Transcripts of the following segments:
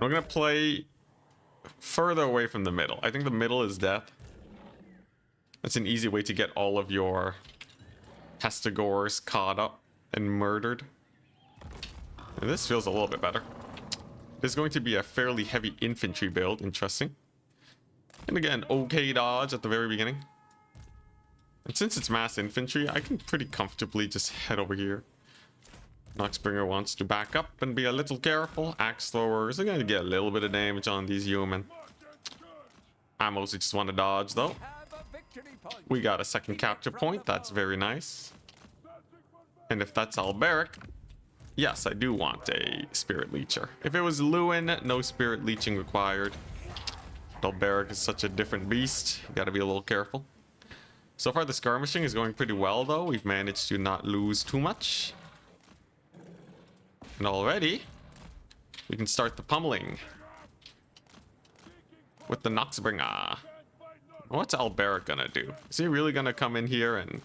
We're gonna play further away from the middle. I think the middle is death. That's an easy way to get all of your Pestigores caught up and murdered. And this feels a little bit better. There's going to be a fairly heavy infantry build. Interesting. And again, okay dodge at the very beginning. And since it's mass infantry, I can pretty comfortably just head over here. Noxbringer wants to back up and be a little careful. Axe throwers are going to get a little bit of damage on these human. I mostly just want to dodge though. We got a second capture point. That's very nice. And if that's Alberic, yes, I do want a Spirit Leecher. If it was Lewin, no Spirit Leeching required. Alberic is such a different beast. You got to be a little careful. So far the skirmishing is going pretty well though. We've managed to not lose too much. And already we can start the pummeling with the Noxbringer. What's Alberic gonna do? Is he really gonna come in here and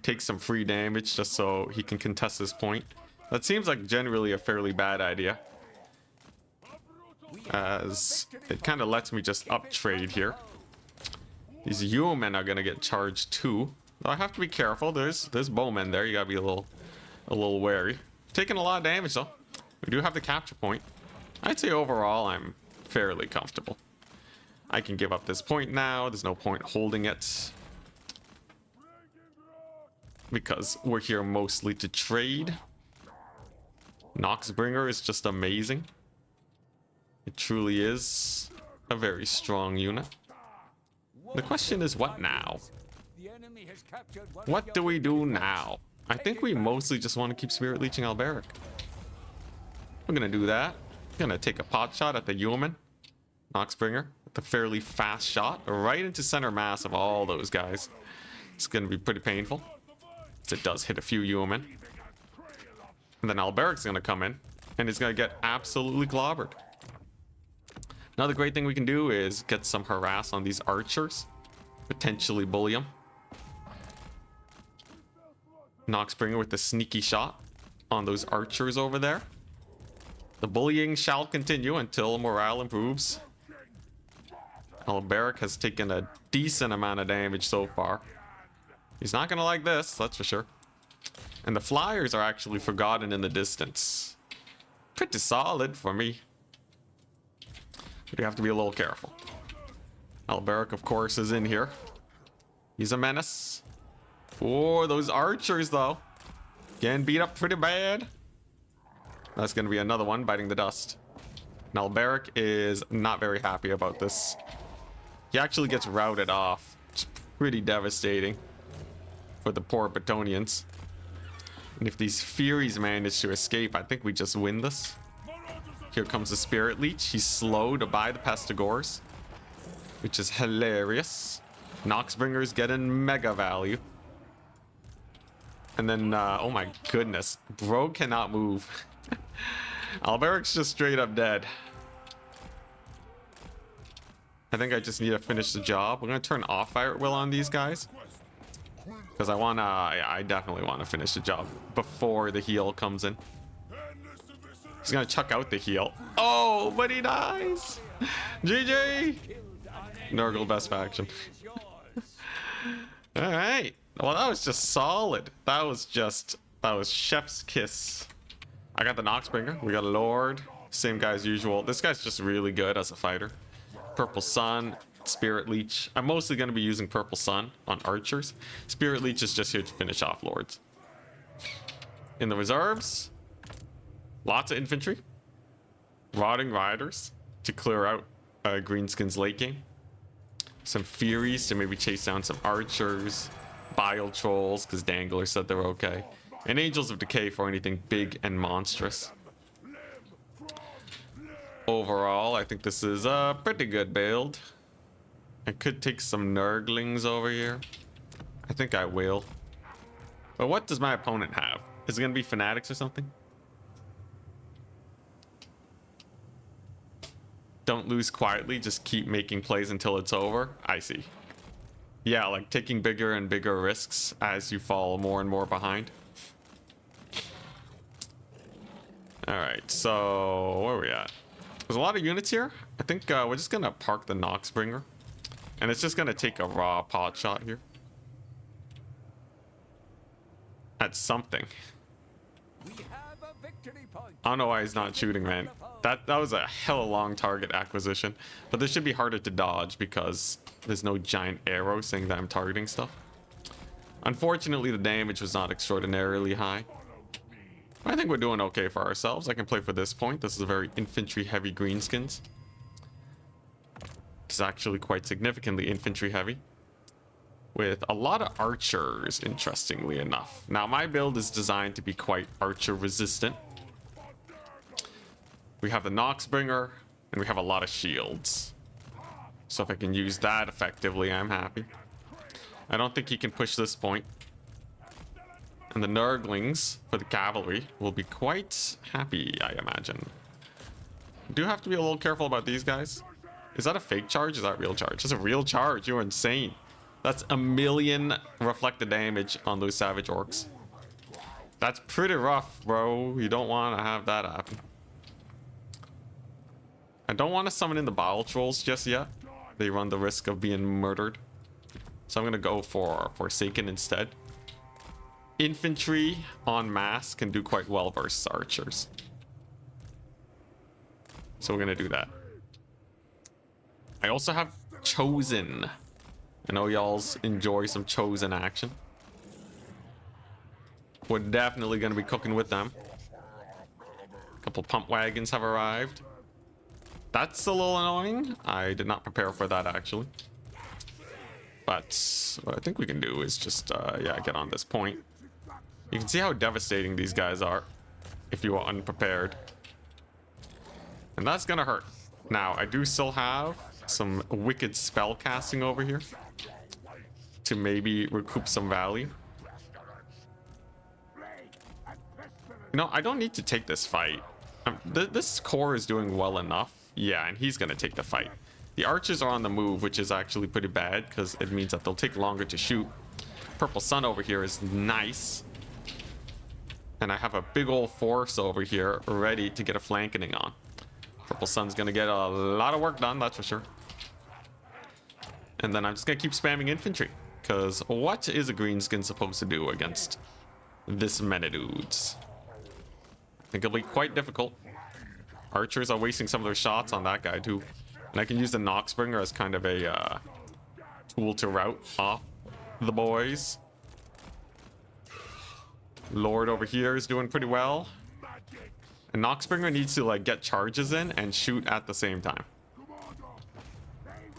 take some free damage just so he can contest his point? That seems like generally a fairly bad idea, as it kind of lets me just up trade here. These human are gonna get charged too. Though I have to be careful. There's bowmen there. You gotta be a little wary. Taking a lot of damage though. We do have the capture point. I'd say overall I'm fairly comfortable. I can give up this point now. There's no point holding it, because we're here mostly to trade. Noxbringer is just amazing. It truly is a very strong unit. The question is, what now? What do we do now? I think we mostly just want to keep Spirit Leeching Alberic. We're gonna do that. Gonna take a pot shot at the human Noxbringer with a fairly fast shot right into center mass of all those guys. It's gonna be pretty painful, as it does hit a few human. And then Alberic's gonna come in and he's gonna get absolutely clobbered. Another great thing we can do is get some harass on these archers, potentially bully them. Noxbringer with the sneaky shot on those archers over there. The bullying shall continue until morale improves. Alberic has taken a decent amount of damage so far. He's not gonna like this, that's for sure. And the flyers are actually forgotten in the distance. Pretty solid for me. But you have to be a little careful. Alberic, of course, is in here. He's a menace. Oh, those archers, though. Getting beat up pretty bad. That's going to be another one biting the dust. And Alberic is not very happy about this. He actually gets routed off. It's pretty devastating for the poor Bretonians. And if these Furies manage to escape, I think we just win this. Here comes the Spirit Leech. He's slowed by the Pestigores, which is hilarious. Noxbringer's getting mega value. And then, oh my goodness, bro cannot move. Alberic's just straight up dead. I think I just need to finish the job. We're gonna turn off Fire at Will on these guys, because I definitely want to finish the job before the heal comes in. He's gonna chuck out the heal. Oh, but he dies. GG. Nurgle best faction. All right. Well, that was just solid. That was chef's kiss. I got the Noxbringer. We got a Lord. Same guy as usual. This guy's just really good as a fighter. Purple Sun, Spirit Leech. I'm mostly going to be using Purple Sun on archers. Spirit Leech is just here to finish off Lords. In the reserves, lots of infantry. Rotting Riders to clear out Greenskin's late game. Some Furies to maybe chase down some archers. Bile Trolls, because Dangler said they're okay. And Angels of Decay for anything big and monstrous. Overall, I think this is a pretty good build. I could take some Nurglings over here. I think I will. But what does my opponent have? Is it going to be Fanatics or something? Don't lose quietly, just keep making plays until it's over. I see. Yeah, like taking bigger and bigger risks as you fall more and more behind. All right, so where are we at? There's a lot of units here. I think we're just gonna park the Noxbringer. And it's just gonna take a raw pot shot here. At something. I don't know why he's not shooting, man. That was a hella long target acquisition. But this should be harder to dodge because there's no giant arrow saying that I'm targeting stuff. Unfortunately, the damage was not extraordinarily high. I think we're doing okay for ourselves. I can play for this point. This is a very infantry heavy greenskins. It's actually quite significantly infantry heavy. With a lot of archers, interestingly enough. Now, my build is designed to be quite archer resistant. We have the Noxbringer, and we have a lot of shields. So if I can use that effectively, I'm happy. I don't think he can push this point. And the Nurglings for the cavalry will be quite happy, I imagine. Do have to be a little careful about these guys. Is that a fake charge? Is that a real charge? It's a real charge. You're insane. That's 1,000,000 reflected damage on those savage orcs. That's pretty rough, bro. You don't want to have that happen. I don't want to summon in the bile trolls just yet. They run the risk of being murdered. So I'm going to go for Forsaken instead. Infantry en masse can do quite well versus archers. So we're going to do that. I also have Chosen. I know y'all's enjoy some Chosen action. We're definitely going to be cooking with them. A couple pump wagons have arrived. That's a little annoying. I did not prepare for that, actually. But what I think we can do is just, yeah, get on this point. You can see how devastating these guys are if you are unprepared. And that's gonna hurt. Now, I do still have some wicked spell casting over here to maybe recoup some value. You know, I don't need to take this fight. This core is doing well enough. Yeah, and he's gonna take the fight. The archers are on the move, which is actually pretty bad because it means that they'll take longer to shoot. Purple Sun over here is nice. And I have a big old force over here ready to get a flanking on. Purple Sun's gonna get a lot of work done, that's for sure. And then I'm just gonna keep spamming infantry. Because what is a greenskin supposed to do against this many dudes? I think it'll be quite difficult. Archers are wasting some of their shots on that guy too. And I can use the Noxbringer as kind of a tool to rout off the boys. Lord over here is doing pretty well. And Noxbringer needs to like get charges in and shoot at the same time.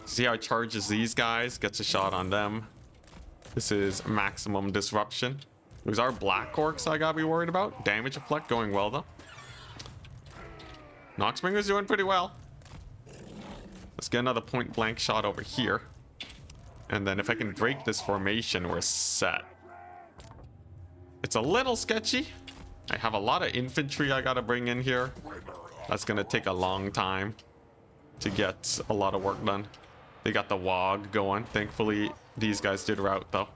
See how it charges these guys, gets a shot on them. This is maximum disruption. Those are black orcs I gotta be worried about. Damage reflect going well though. Noxbringer's doing pretty well. Let's get another point blank shot over here. And then if I can break this formation, we're set. It's a little sketchy. I have a lot of infantry I gotta bring in here. That's gonna take a long time to get a lot of work done. They got the WOG going. Thankfully, these guys did rout though.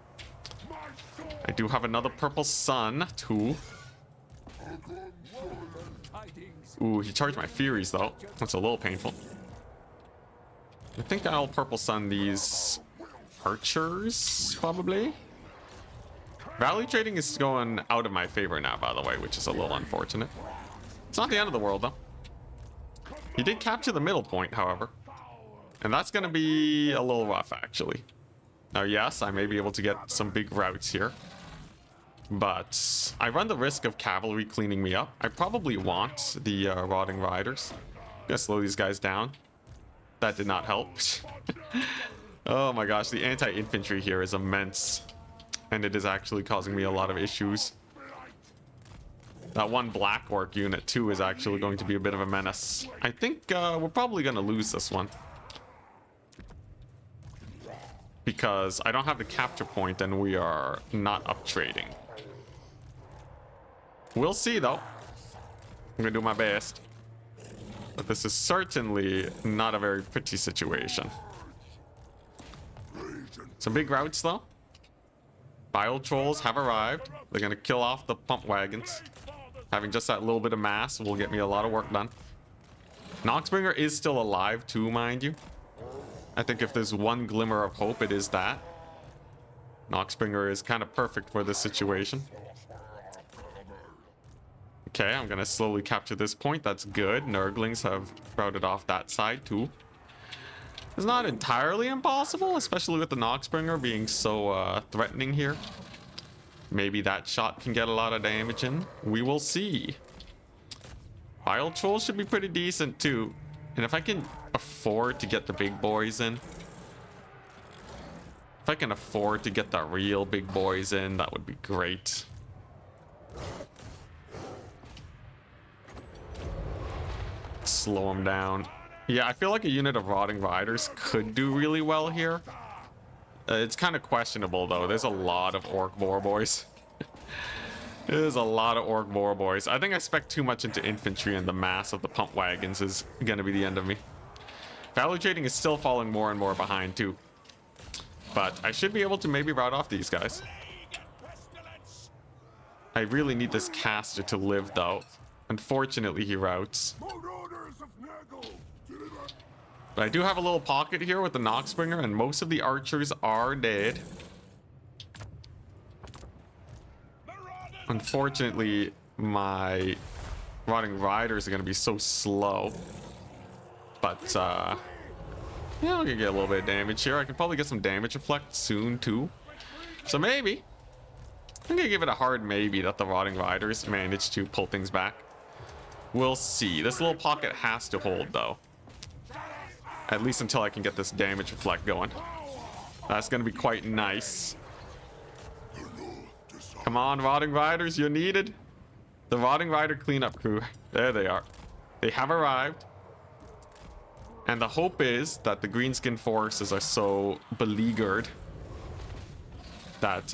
I do have another Purple Sun too. Ooh, he charged my Furies though. That's a little painful. I think I'll Purple Sun these archers, probably. Value trading is going out of my favor now, by the way, which is a little unfortunate. It's not the end of the world, though. He did capture the middle point, however. And that's going to be a little rough, actually. Now, yes, I may be able to get some big routes here. But I run the risk of cavalry cleaning me up. I probably want the Rotting Riders. I'm going to slow these guys down. That did not help. Oh my gosh, the anti-infantry here is immense. And it is actually causing me a lot of issues. That one black orc unit too is actually going to be a bit of a menace. I think we're probably going to lose this one. Because I don't have the capture point and we are not up trading. We'll see though. I'm going to do my best. But this is certainly not a very pretty situation. Some big routes though. Bile trolls have arrived. They're gonna kill off the pump wagons. Having just that little bit of mass will get me a lot of work done. Noxbringer is still alive too, mind you. I think if there's one glimmer of hope, it is that. Noxbringer is kind of perfect for this situation. Okay, I'm gonna slowly capture this point. That's good. Nurglings have routed off that side too. It's not entirely impossible, especially with the Noxbringer being so threatening here. Maybe that shot can get a lot of damage in. We will see. Bile Troll should be pretty decent too. And if I can afford to get the big boys in. If I can afford to get the real big boys in, that would be great. Slow them down. Yeah, I feel like a unit of Rotting Riders could do really well here. It's kind of questionable though. There's a lot of Orc Boar Boys. There's a lot of Orc Boar Boys. I think I spec too much into infantry, and the mass of the pump wagons is going to be the end of me. Value trading is still falling more and more behind too. But I should be able to maybe rout off these guys. I really need this caster to live though. Unfortunately, he routs. But I do have a little pocket here with the Noxbringer, and most of the archers are dead. Unfortunately, my Rotting Riders are going to be so slow. But, yeah, I'm going to get a little bit of damage here. I can probably get some damage reflect soon, too. So maybe. I'm going to give it a hard maybe that the Rotting Riders manage to pull things back. We'll see. This little pocket has to hold, though. At least until I can get this damage reflect going. That's going to be quite nice. Come on, Rotting Riders, you're needed. The Rotting Rider cleanup crew. There they are. They have arrived. And the hope is that the Greenskin forces are so beleaguered that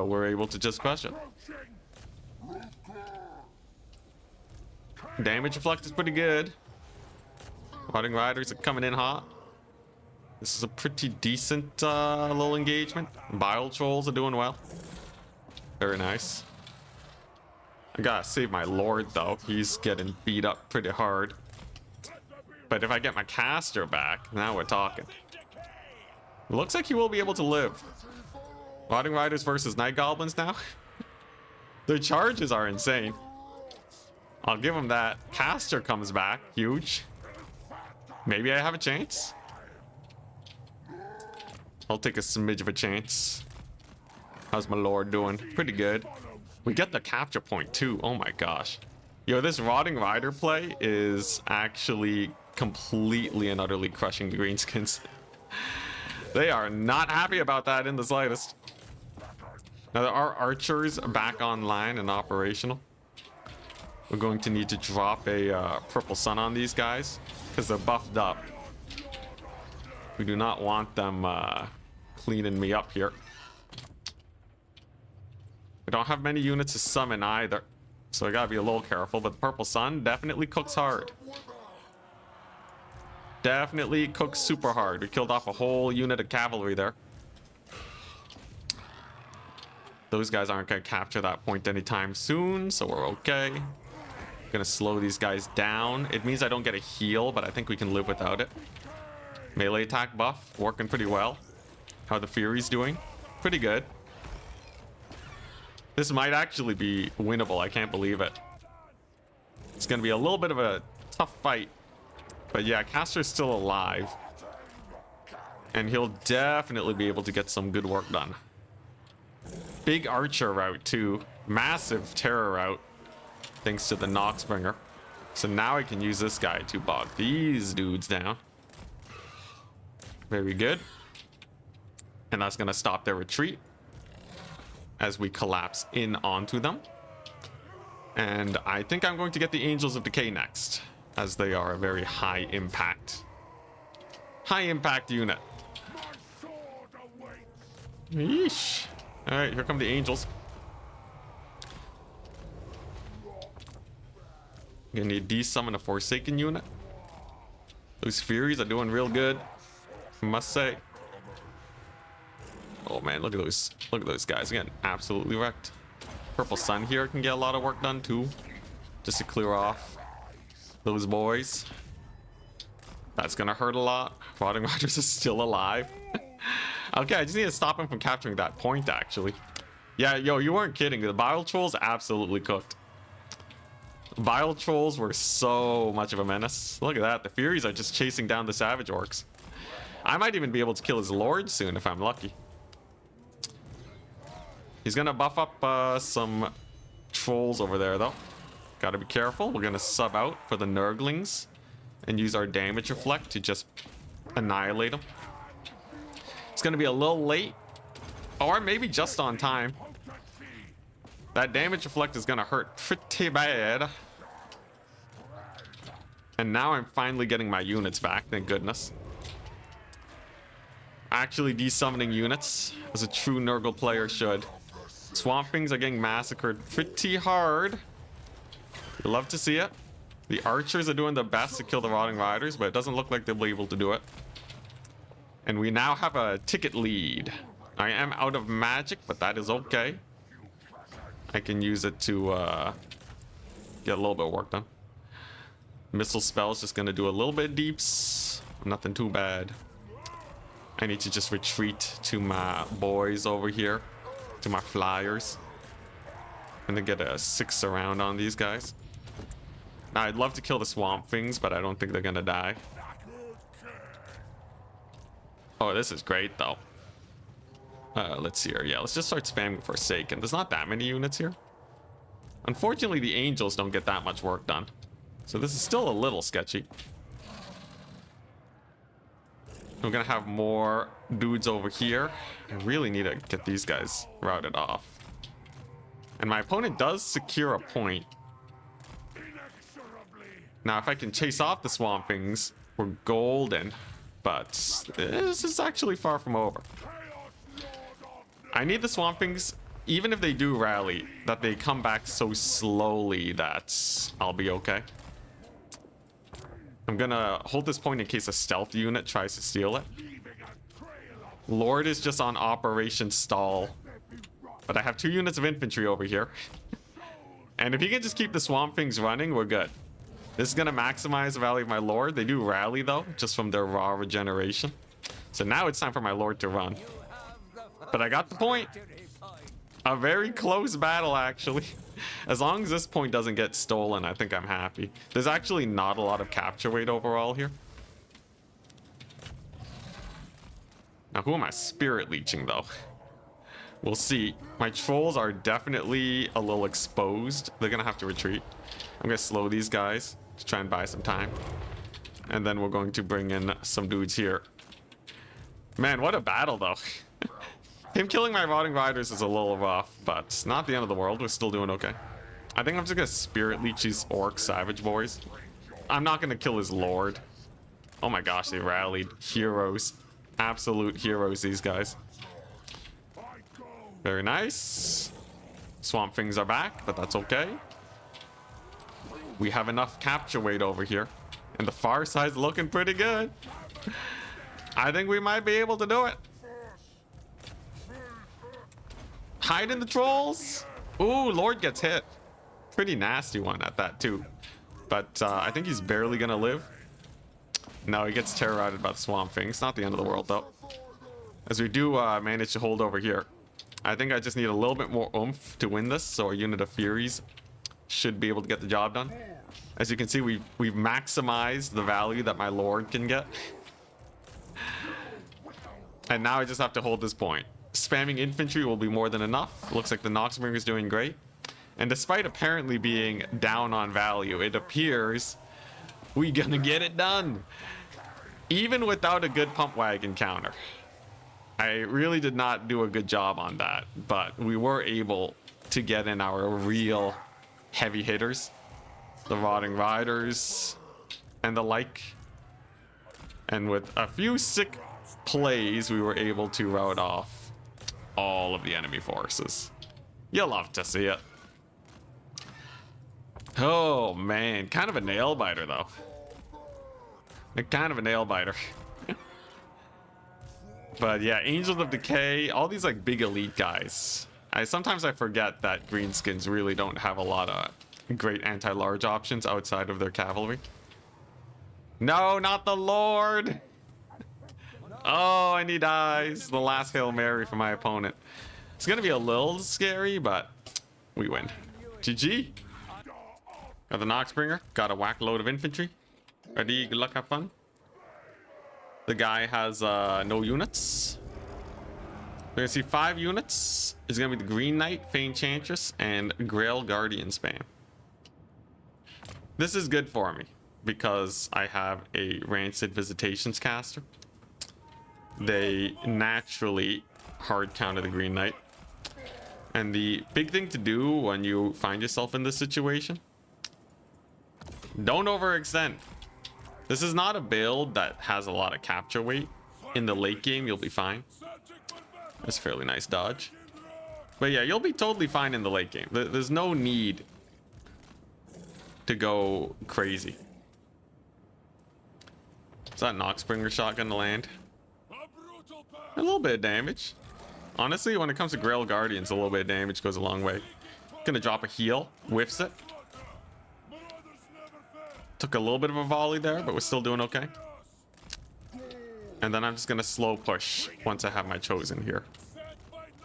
we're able to just crush it. Damage reflect is pretty good. Rotting Riders are coming in hot. This is a pretty decent little engagement. Bile Trolls are doing well. Very nice. I gotta save my Lord though. He's getting beat up pretty hard. But if I get my caster back, now we're talking. It looks like he will be able to live. Rotting Riders versus Night Goblins now. Their charges are insane. I'll give him that. Caster comes back. Huge. Maybe I have a chance. I'll take a smidge of a chance. How's my Lord doing? Pretty good. We get the capture point too. Oh my gosh. Yo, this Rotting Rider play is actually completely and utterly crushing the Greenskins. They are not happy about that in the slightest. Now there are archers back online and operational. We're going to need to drop a purple sun on these guys because they're buffed up. We do not want them cleaning me up here. I don't have many units to summon either, so I gotta be a little careful, but the purple sun definitely cooks hard. Definitely cooks super hard. We killed off a whole unit of cavalry there. Those guys aren't gonna capture that point anytime soon, so we're okay. Gonna slow these guys down. It means I don't get a heal, but I think we can live without it. Melee attack buff working pretty well. How are the Furies doing? Pretty good. This might actually be winnable. I can't believe it. It's gonna be a little bit of a tough fight, but yeah, Caster's still alive, and he'll definitely be able to get some good work done. Big archer route too. Massive terror route. Thanks to the Noxbringer. So now I can use this guy to bog these dudes down. Very good. And that's going to stop their retreat as we collapse in onto them. And I think I'm going to get the Angels of Decay next, as they are a very high impact unit. Yeesh. All right, here come the Angels. Gonna need to desummon a Forsaken unit. Those Furies are doing real good, I must say. Oh man, look at those guys getting absolutely wrecked. Purple Sun here can get a lot of work done too, just to clear off those boys. That's gonna hurt a lot. Rotting Riders is still alive. Okay, I just need to stop him from capturing that point, actually. Yeah, yo, you weren't kidding. The Bile Trolls absolutely cooked. Bile Trolls were so much of a menace. Look at that. The Furies are just chasing down the Savage Orcs. I might even be able to kill his Lord soon if I'm lucky. He's gonna buff up some Trolls over there, though. Gotta be careful. We're gonna sub out for the Nurglings and use our damage reflect to just annihilate them. It's gonna be a little late, or maybe just on time. That damage reflect is gonna hurt pretty bad. And now I'm finally getting my units back, thank goodness. Actually desummoning units, as a true Nurgle player should. Swamp Things are getting massacred pretty hard. You love to see it. The archers are doing their best to kill the Rotting Riders, but it doesn't look like they'll be able to do it. And we now have a ticket lead. I am out of magic, but that is okay. I can use it to get a little bit of work done. Missile spell is just going to do a little bit of deeps. Nothing too bad. I need to just retreat to my boys over here. To my flyers. And then get a 6 around on these guys. Now, I'd love to kill the Swamp Things, but I don't think they're going to die. Oh, this is great, though. Let's see here. Yeah, let's just start spamming Forsaken. There's not that many units here. Unfortunately, the Angels don't get that much work done. So this is still a little sketchy. We're gonna have more dudes over here. I really need to get these guys routed off. And my opponent does secure a point. Now, if I can chase off the Swamp Things, we're golden. But this is actually far from over. I need the Swamp Things, even if they do rally, that they come back so slowly that I'll be okay. I'm gonna hold this point in case a stealth unit tries to steal it. Lord is just on Operation Stall. But I have 2 units of infantry over here. And if he can just keep the Swamp Things running, we're good. This is gonna maximize the value of my Lord. They do rally, though, just from their raw regeneration. So now it's time for my Lord to run. But I got the point. A very close battle, actually. As long as this point doesn't get stolen, I think I'm happy. There's actually not a lot of capture weight overall here. Now, who am I spirit leeching, though? We'll see. My Trolls are definitely a little exposed. They're going to have to retreat. I'm going to slow these guys to try and buy some time. And then we're going to bring in some dudes here. Man, what a battle, though. Him killing my Rotting Riders is a little rough, but it's not the end of the world. We're still doing okay. I think I'm just gonna Spirit Leech these Orc Savage Boys. I'm not gonna kill his Lord. Oh my gosh, they rallied. Heroes. Absolute heroes, these guys. Very nice. Swamp Things are back, but that's okay. We have enough capture weight over here. And the far side's looking pretty good. I think we might be able to do it. Hide in the Trolls. Ooh, Lord gets hit. Pretty nasty one at that, too. But I think he's barely gonna live. No, he gets terrorized by the Swamp Thing. It's not the end of the world, though. As we do manage to hold over here. I think I just need a little bit more oomph to win this, so our unit of Furies should be able to get the job done. As you can see, we've maximized the value that my Lord can get. And now I just have to hold this point. Spamming infantry will be more than enough. Looks like the Noxbringer is doing great. And despite apparently being down on value, it appears we're gonna get it done. Even without a good pump wagon counter. I really did not do a good job on that, but we were able to get in our real heavy hitters. The Rotting Riders and the like. And with a few sick plays, we were able to rout off all of the enemy forces. You'll love to see it. Oh man, kind of a nail biter though. Kind of a nail biter. But yeah, Angels of Decay, all these like big elite guys. Sometimes I forget that Greenskins really don't have a lot of great anti-large options outside of their cavalry. No, not the Lord. Oh, and he dies. The last Hail Mary for my opponent. It's going to be a little scary, but we win. GG. Got the Noxbringer. Got a whack load of infantry. Ready, good luck, have fun. The guy has no units. We're going to see 5 units. It's going to be the Green Knight, Fey Enchantress, and Grail Guardians spam. This is good for me because I have a Rancid Visitations caster. They naturally hard counter the Green Knight. And the big thing to do when you find yourself in this situation, don't overextend. This is not a build that has a lot of capture weight. In the late game, you'll be fine. That's a fairly nice dodge. But yeah, you'll be totally fine in the late game. There's no need to go crazy. Is that Noxbringer shot gonna land? A little bit of damage. Honestly, when it comes to Grail Guardians, a little bit of damage goes a long way. Gonna drop a heal, whiffs it. Took a little bit of a volley there, but we're still doing okay. And then I'm just gonna slow push once I have my chosen here.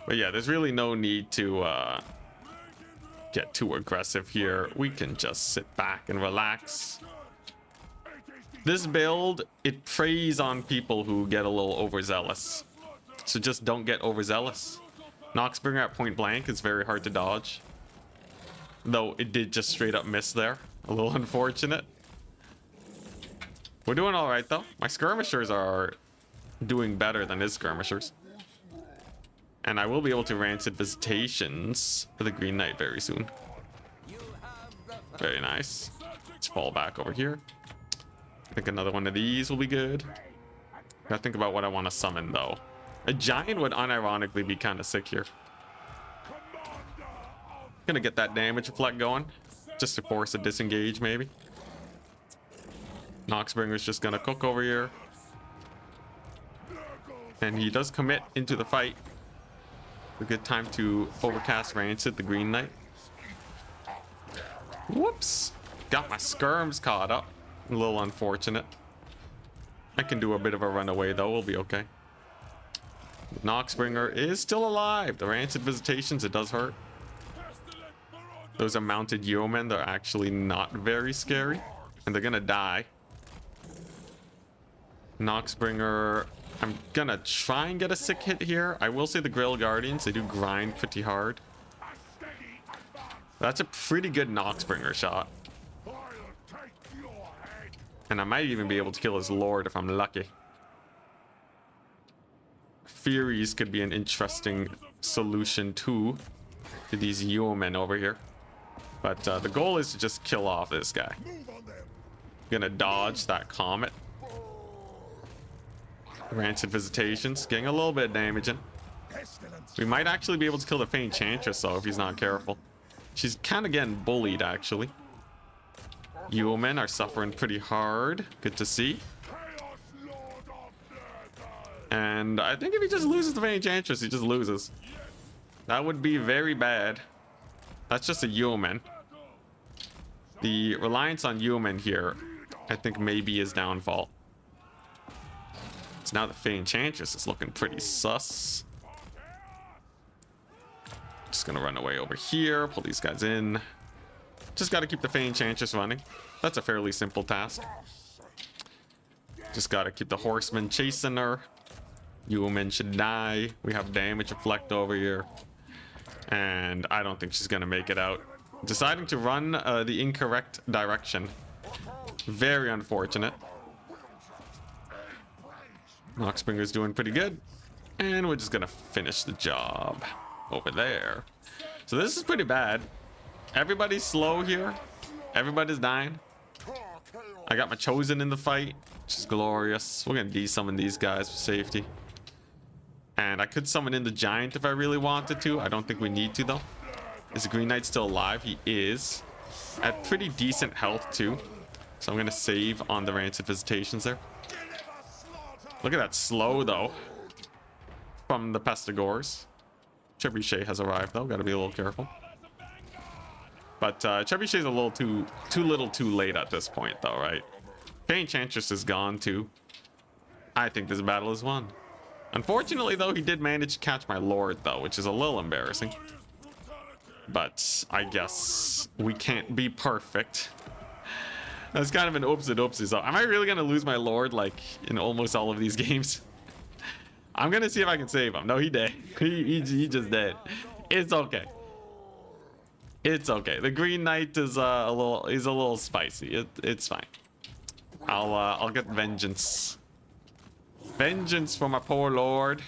But yeah, there's really no need to get too aggressive here. We can just sit back and relax. This build, it preys on people who get a little overzealous. So just don't get overzealous. Noxbringer at point blank is very hard to dodge. Though it did just straight up miss there. A little unfortunate. We're doing all right though. My skirmishers are doing better than his skirmishers. And I will be able to Rancid Visitations for the Green Knight very soon. Very nice. Let's fall back over here. I think another one of these will be good. Gotta think about what I want to summon though. A giant would unironically be kind of sick here. Gonna get that damage reflect going. Just to force a disengage maybe. Noxbringer's just gonna cook over here. And he does commit into the fight. A good time to overcast Rancid, the Green Knight. Whoops. Got my skirms caught up. A little unfortunate. I can do a bit of a runaway though. We'll be okay. Noxbringer is still alive. The Rancid Visitations, it does hurt. Those are mounted yeomen. They're actually not very scary. And they're gonna die. Noxbringer, I'm gonna try and get a sick hit here. I will say the Grail Guardians, they do grind pretty hard. That's a pretty good Noxbringer shot. And I might even be able to kill his Lord if I'm lucky. Furies could be an interesting solution too to these yeomen over here. But the goal is to just kill off this guy. Gonna dodge that comet. Rancid Visitations, getting a little bit of damage in. We might actually be able to kill the Fey Enchantress though if he's not careful. She's kind of getting bullied actually. Yeomen are suffering pretty hard. Good to see. And I think if he just loses the Fey Enchantress, he just loses. That would be very bad. That's just a yeoman. The reliance on yeomen here, I think, may be his downfall. So now the Fey Enchantress is looking pretty sus. Just gonna run away over here, pull these guys in. Just gotta keep the Fey Enchantress running. That's a fairly simple task. Just gotta keep the horsemen chasing her. Yeoman should die. We have damage reflect over here. And I don't think she's gonna make it out. Deciding to run the incorrect direction. Very unfortunate. Noxbringer's doing pretty good. And we're just gonna finish the job over there. So this is pretty bad. Everybody's slow here. Everybody's dying. I got my chosen in the fight, which is glorious. We're gonna de-summon these guys for safety. And I could summon in the giant if I really wanted to. I don't think we need to though. Is the Green Knight still alive? He is. At pretty decent health too. So I'm gonna save on the Rancid Visitations there. Look at that slow though. From the Pestigores. Trebuchet has arrived though. Gotta be a little careful. But Trebuchet's a little too late at this point though, right? Enchantress is gone too. I think this battle is won. Unfortunately, though, he did manage to catch my lord, though, which is a little embarrassing. But I guess we can't be perfect. That's kind of an oopsie doopsie. So am I really going to lose my lord, like, in almost all of these games? I'm going to see if I can save him. No, he dead. He just dead. It's okay. It's okay. The Green Knight is a little spicy. It's fine. I'll get vengeance. Vengeance for my poor lord.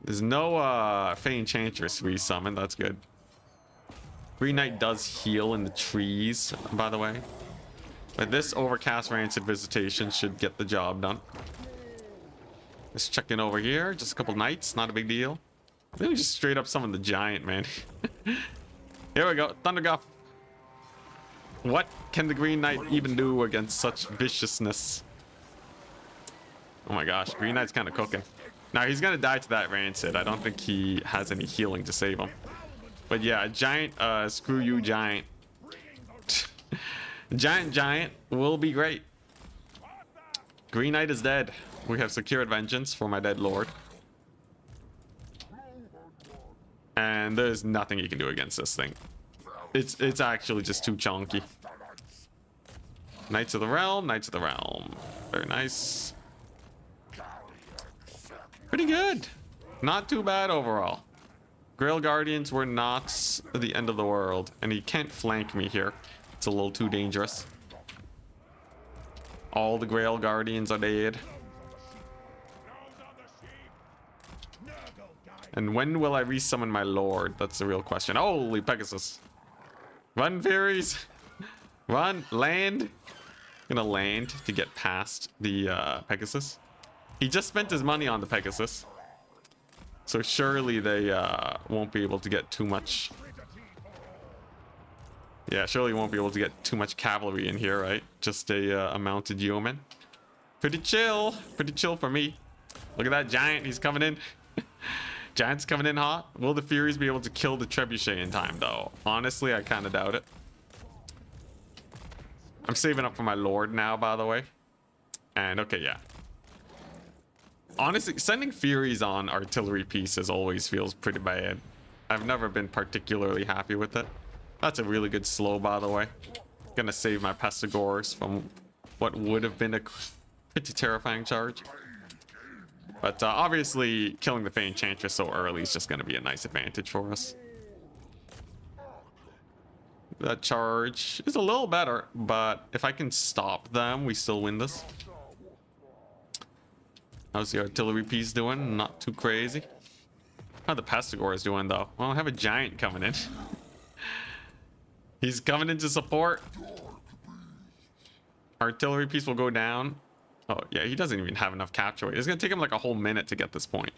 There's no Fey Enchantress resummon. That's good. Green Knight does heal in the trees, by the way. But this Overcast Rancid Visitation should get the job done. Let's check in over here. Just a couple knights, not a big deal. I think we just straight up summon the giant, man. Here we go, Thunderguff. What can the Green Knight even do against such viciousness? Oh my gosh, Green Knight's kind of cooking. Now he's gonna die to that Rancid. I don't think he has any healing to save him. But yeah, giant, screw you, giant. Giant will be great. Green Knight is dead. We have secured vengeance for my dead lord. And there's nothing you can do against this thing. It's actually just too chunky. Knights of the Realm, Knights of the Realm. Very nice. Pretty good. Not too bad overall. Grail Guardians were not the end of the world. And he can't flank me here. It's a little too dangerous. All the Grail Guardians are dead. And when will I resummon my lord? That's the real question. Holy Pegasus. Run, Furies. Run. Land. Gonna land to get past the Pegasus. He just spent his money on the Pegasus. So surely they won't be able to get too much. Yeah, surely won't be able to get too much cavalry in here, right? Just a mounted yeoman. Pretty chill for me. Look at that giant, he's coming in. Giant's coming in hot. Will the Furies be able to kill the Trebuchet in time, though? Honestly, I kind of doubt it. I'm saving up for my lord now, by the way. And okay, yeah. Honestly, sending Furies on artillery pieces always feels pretty bad. I've never been particularly happy with it. That's a really good slow, by the way. Gonna save my Pestigors from what would have been a pretty terrifying charge. But obviously, killing the Fey Enchantress so early is just gonna be a nice advantage for us. That charge is a little better, but if I can stop them, we still win this. How's the artillery piece doing? Not too crazy. How the Pestigor is doing, though? Well, I have a giant coming in. He's coming in to support. Artillery piece will go down. Oh, yeah, he doesn't even have enough capture weight. It's going to take him like a whole minute to get this point.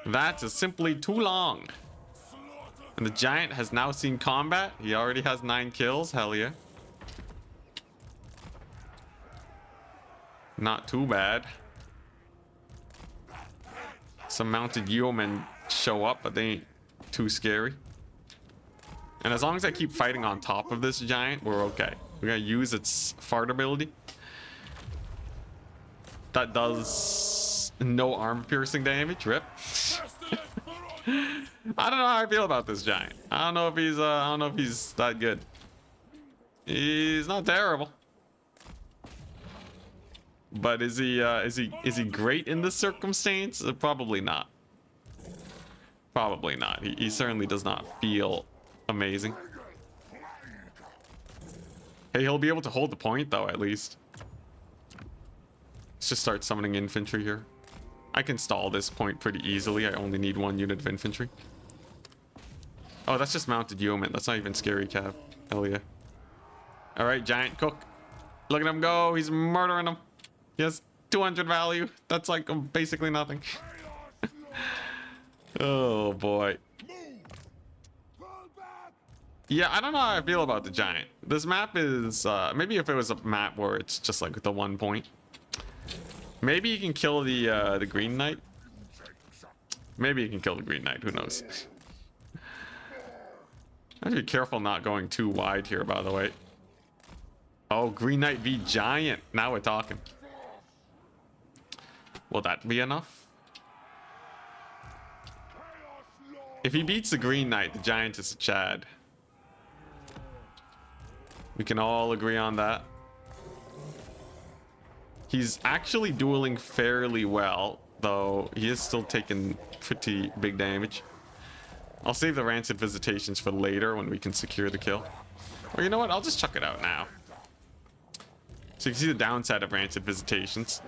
That is simply too long. And the giant has now seen combat. He already has 9 kills. Hell yeah. Not too bad. Some mounted yeomen show up, but they ain't too scary. And as long as I keep fighting on top of this giant, we're okay. We're gonna use its fart ability. That does no arm piercing damage. Rip. I don't know how I feel about this giant. I don't know if he's that good. He's not terrible. But is he great in this circumstance? Probably not. Probably not. He certainly does not feel amazing. Hey, he'll be able to hold the point though, at least. Let's just start summoning infantry here. I can stall this point pretty easily. I only need 1 unit of infantry. Oh, that's just mounted yeoman. That's not even scary cav. Hell yeah. All right, giant cook. Look at him go. He's murdering them. He has 200 value. That's like basically nothing. Oh boy. Yeah, I don't know how I feel about the giant. This map is maybe if it was a map where it's just like the 1 point. Maybe you can kill the Green Knight. Maybe you can kill the Green Knight. Who knows? I have to be careful not going too wide here, by the way. Oh, Green Knight v Giant. Now we're talking. Will that be enough? If he beats the Green Knight, the Giant is a Chad. We can all agree on that. He's actually dueling fairly well, though he is still taking pretty big damage. I'll save the Rancid Visitations for later when we can secure the kill. Or you know what? I'll just chuck it out now. So you can see the downside of Rancid Visitations.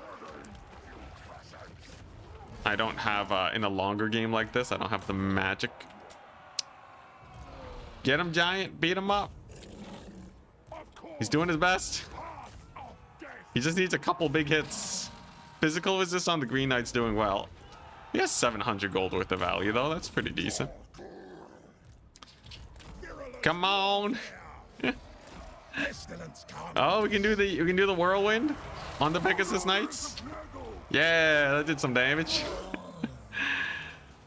I don't have, in a longer game like this, I don't have the magic. Get him, Giant. Beat him up. He's doing his best. He just needs a couple big hits. Physical resist on the Green Knight's doing well. He has 700 gold worth of value, though. That's pretty decent. Come on. Oh, we can do the whirlwind on the Pegasus Knights. Yeah, that did some damage.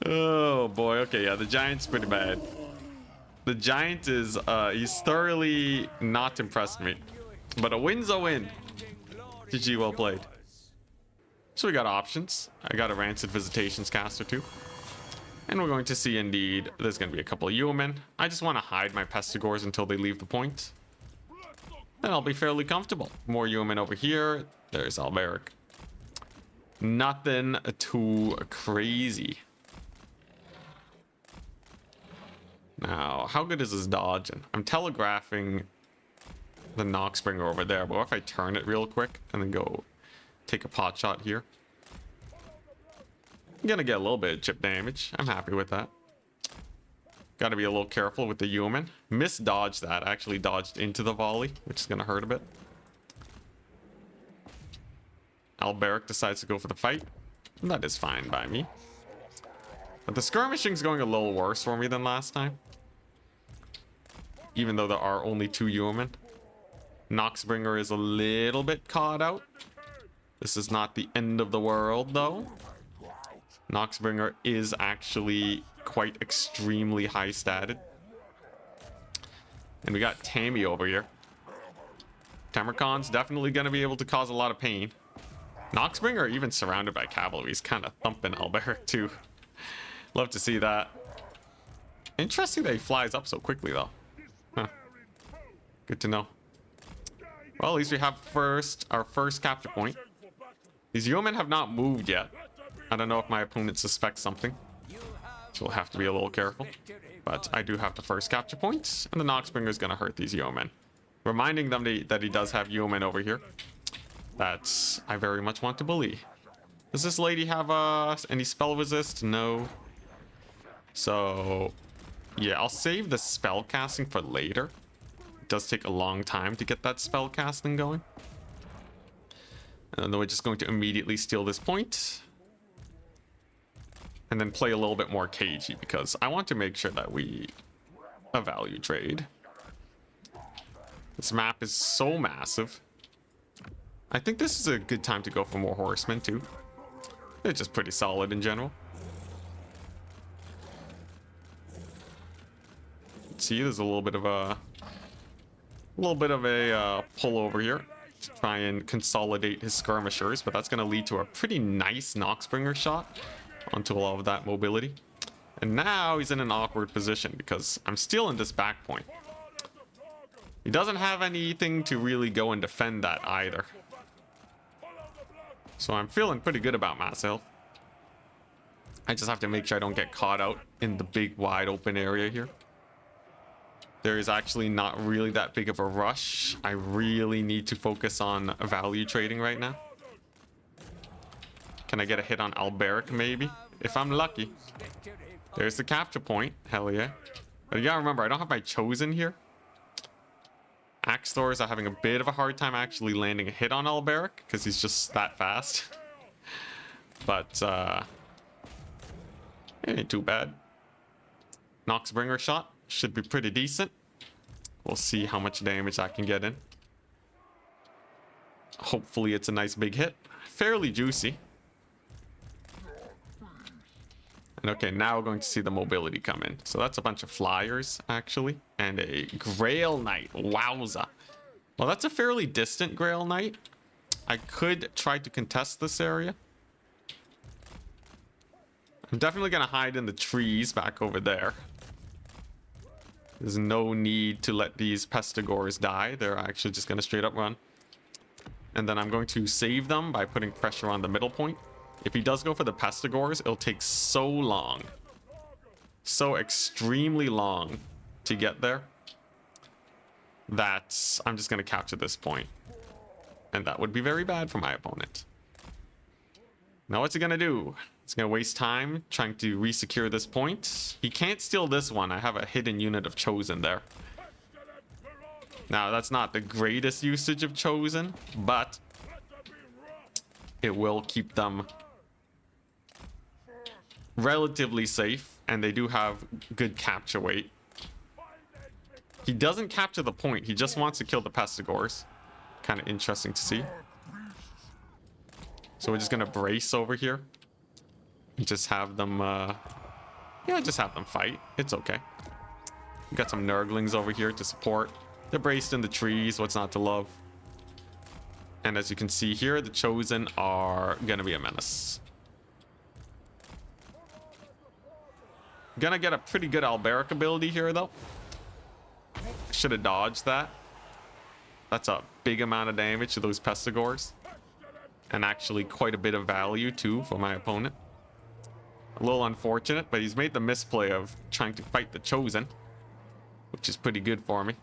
Oh boy. Okay, yeah, the Giant's pretty bad. The Giant is he's thoroughly not impressed me. But a win's a win. GG, well played. So we got options. I got a Rancid Visitations caster too. And we're going to see indeed there's going to be a couple of Yeomen. I just want to hide my Pestigors until they leave the point. Then I'll be fairly comfortable. More Yeomen over here. There's Alberic. Nothing too crazy. Now, how good is this dodging? I'm telegraphing the Noxbringer over there, but what if I turn it real quick and then go take a pot shot here? I'm gonna get a little bit of chip damage. I'm happy with that. Gotta be a little careful with the Yeoman. Misdodged that. I actually dodged into the volley, which is gonna hurt a bit. Alberic decides to go for the fight. That is fine by me. But the skirmishing's going a little worse for me than last time. Even though there are only 2 Yeomen. Noxbringer is a little bit caught out. This is not the end of the world, though. Noxbringer is actually quite extremely high statted. And we got Tammy over here. Tamarkon's definitely going to be able to cause a lot of pain. Noxbringer, even surrounded by cavalry, is kind of thumping Alberic too. Love to see that. Interesting that he flies up so quickly, though. Huh. Good to know. Well, at least we have our first capture point. These Yeomen have not moved yet. I don't know if my opponent suspects something, so we'll have to be a little careful. But I do have the first capture point, and the Noxbringer is going to hurt these Yeomen. Reminding them that he does have Yeomen over here. That I very much want to believe. Does this lady have any spell resist? No. So, yeah, I'll save the spell casting for later. It does take a long time to get that spell casting going. And then we're just going to immediately steal this point. And then play a little bit more cagey because I want to make sure that we a value trade. This map is so massive. I think this is a good time to go for more horsemen too. They're just pretty solid in general. See, there's a little bit of a pull over here to try and consolidate his skirmishers, but that's going to lead to a pretty nice Noxbringer shot onto all of that mobility. And now he's in an awkward position because I'm stealing this back point. He doesn't have anything to really go and defend that either. So I'm feeling pretty good about myself. I just have to make sure I don't get caught out in the big wide open area here. There is actually not really that big of a rush. I really need to focus on value trading right now. Can I get a hit on Alberic maybe? If I'm lucky. There's the capture point. Hell yeah. But you gotta remember, I don't have my chosen here. Axe Thors are having a bit of a hard time actually landing a hit on Alberic because he's just that fast. But it ain't too bad. Noxbringer shot should be pretty decent. We'll see how much damage I can get in. Hopefully it's a nice big hit. Fairly juicy. And okay, now we're going to see the mobility come in. So that's a bunch of flyers, actually. And a Grail Knight. Wowza. Well, that's a fairly distant Grail Knight. I could try to contest this area. I'm definitely going to hide in the trees back over there. There's no need to let these Pestigors die. They're actually just going to straight up run. And then I'm going to save them by putting pressure on the middle point. If he does go for the Pestigors, it'll take so long. So extremely long to get there. That I'm just going to capture this point. And that would be very bad for my opponent. Now what's he going to do? He's going to waste time trying to resecure this point. He can't steal this one. I have a hidden unit of Chosen there. Now, that's not the greatest usage of Chosen, but it will keep them relatively safe, and they do have good capture weight. He doesn't capture the point. He just wants to kill the Pestigors. Kind of interesting to see. So we're just going to brace over here. Just have them, yeah, just have them fight. It's okay. We've got some Nurglings over here to support. They're braced in the trees. What's not to love? And as you can see here, the Chosen are gonna be a menace. Gonna get a pretty good Alberic ability here, though. Should have dodged that. That's a big amount of damage to those Pestigors. And actually quite a bit of value, too, for my opponent. A little unfortunate, but he's made the misplay of trying to fight the Chosen, which is pretty good for me.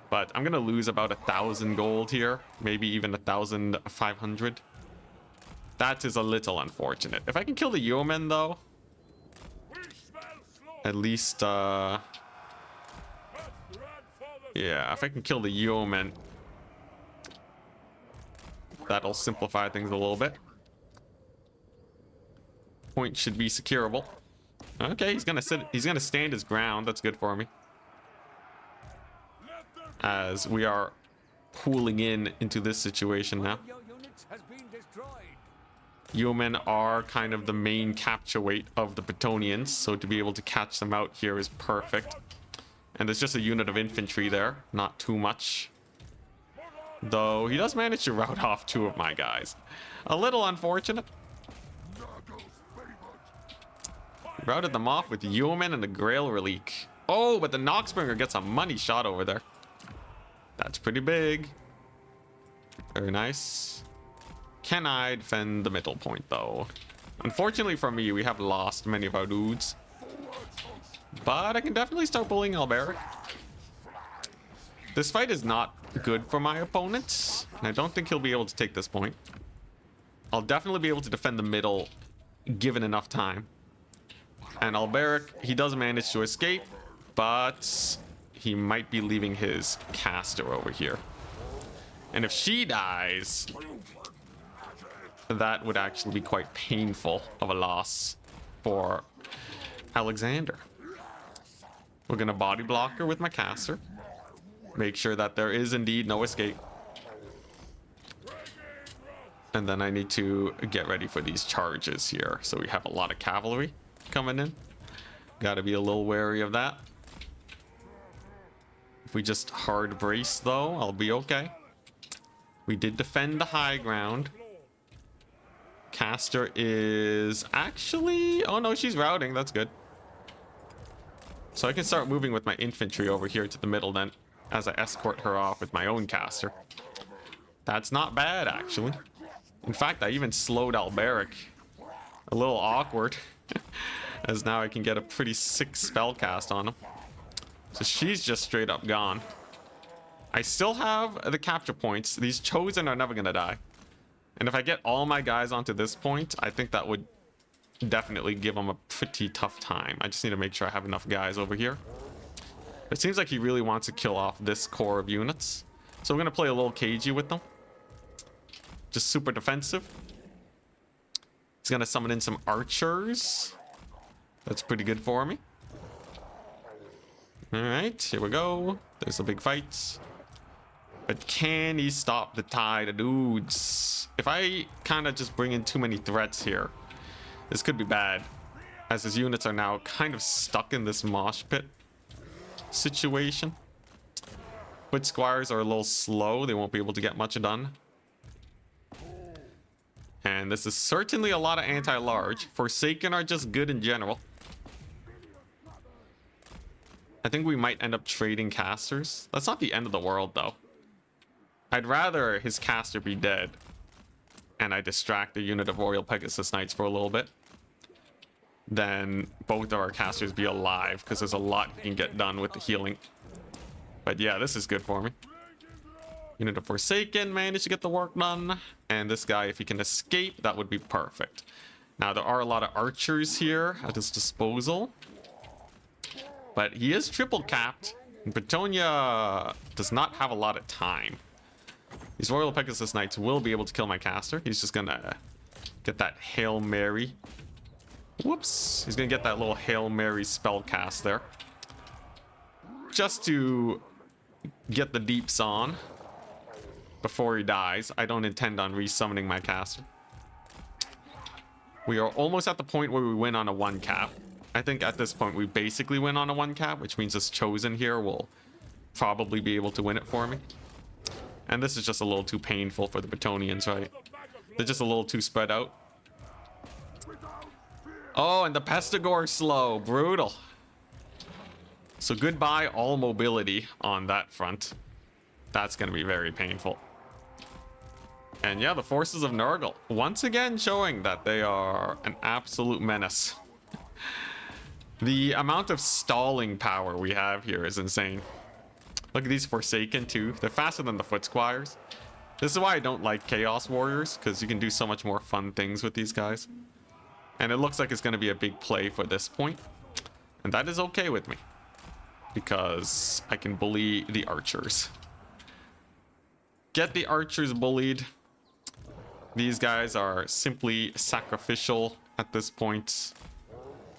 But I'm gonna lose about 1,000 gold here, maybe even 1,500. That is a little unfortunate. If I can kill the yeoman, though, at least yeah, if I can kill the yeoman, that'll simplify things a little bit. Point should be secureable. Okay, he's gonna stand his ground. That's good for me. As we are pooling into this situation now. Yeomen are kind of the main capture weight of the Bretonians, so to be able to catch them out here is perfect. And there's just a unit of infantry there, not too much. Though he does manage to rout off 2 of my guys. A little unfortunate. Routed them off with the Yeoman and the Grail Relic. Oh, but the Noxbringer gets a money shot over there. That's pretty big. Very nice. Can I defend the middle point, though? Unfortunately for me, we have lost many of our dudes. But I can definitely start bullying Alberic. This fight is not good for my opponent. And I don't think he'll be able to take this point. I'll definitely be able to defend the middle, given enough time. And Alberic, he does manage to escape, but he might be leaving his caster over here. And if she dies, that would actually be quite painful of a loss for Alexander. We're going to body block her with my caster. Make sure that there is indeed no escape. And then I need to get ready for these charges here. So we have a lot of cavalry coming in. Got to be a little wary of that. If we just hard brace, though, I'll be okay. We did defend the high ground. Caster is actually... Oh, no, she's routing. That's good. So I can start moving with my infantry over here to the middle then, as I escort her off with my own caster. That's not bad, actually. In fact, I even slowed Alberic. A little awkward. As now I can get a pretty sick spell cast on him. So she's just straight up gone. I still have the capture points. These Chosen are never going to die. And if I get all my guys onto this point, I think that would definitely give them a pretty tough time. I just need to make sure I have enough guys over here. It seems like he really wants to kill off this core of units. So we're going to play a little cagey with them. Just super defensive. He's going to summon in some archers. That's pretty good for me. Alright, here we go. There's a big fight. But can he stop the tide of dudes? If I kind of just bring in too many threats here, this could be bad. As his units are now kind of stuck in this mosh pit situation. Foot squires are a little slow. They won't be able to get much done. And this is certainly a lot of anti-large. Forsaken are just good in general. I think we might end up trading casters. That's not the end of the world, though. I'd rather his caster be dead and I distract a unit of Royal Pegasus Knights for a little bit than both of our casters be alive, because there's a lot you can get done with the healing. But yeah, this is good for me. Unit of Forsaken managed to get the work done. And this guy, if he can escape, that would be perfect. Now, there are a lot of archers here at his disposal. But he is triple capped. Bretonia does not have a lot of time. These Royal Pegasus Knights will be able to kill my caster. He's just gonna get that Hail Mary. Whoops. He's gonna get that little Hail Mary spell cast there. Just to get the deeps on before he dies. I don't intend on resummoning my caster. We are almost at the point where we win on a 1 cap. I think at this point we basically win on a 1 cap, which means this Chosen here will probably be able to win it for me. And this is just a little too painful for the Bretonians, right? They're just a little too spread out. Oh, and the Pestigore slow. Brutal. So goodbye all mobility on that front. That's going to be very painful. And yeah, the forces of Nurgle once again showing that they are an absolute menace. The amount of stalling power we have here is insane. Look at these Forsaken too. They're faster than the Foot Squires. This is why I don't like Chaos Warriors, because you can do so much more fun things with these guys. And it looks like it's going to be a big play for this point. And that is okay with me, because I can bully the archers. Get the archers bullied. These guys are simply sacrificial at this point.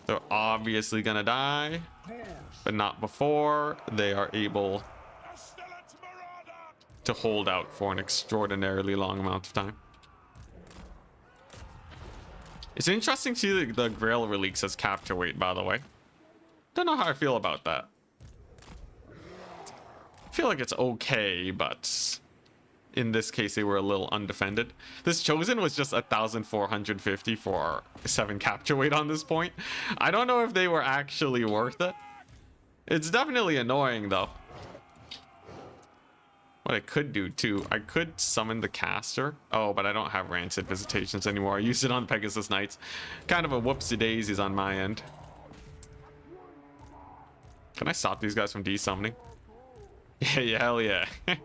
They're obviously gonna die, but not before they are able to hold out for an extraordinarily long amount of time. It's interesting to see the Grail relics as capture weight, by the way. Don't know how I feel about that. I feel like it's okay, but in this case they were a little undefended. This Chosen was just 1,450 for 7 capture weight on this point. I don't know if they were actually worth it. It's definitely annoying though. What I could do too, I could summon the caster. Oh, but I don't have Rancid Visitations anymore. I used it on Pegasus Knights. Kind of a whoopsie daisies on my end. Can I stop these guys from desummoning? Yeah, hell yeah. I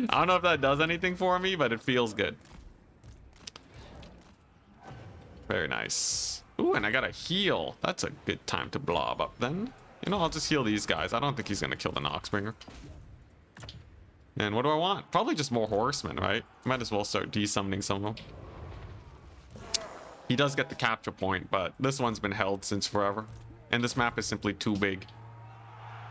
don't know if that does anything for me, but it feels good. Very nice. Ooh, and I got a heal. That's a good time to blob up then. You know, I'll just heal these guys. I don't think he's gonna kill the Noxbringer. And what do I want? Probably just more horsemen, right? Might as well start desummoning some of them. He does get the capture point, but this one's been held since forever. And this map is simply too big.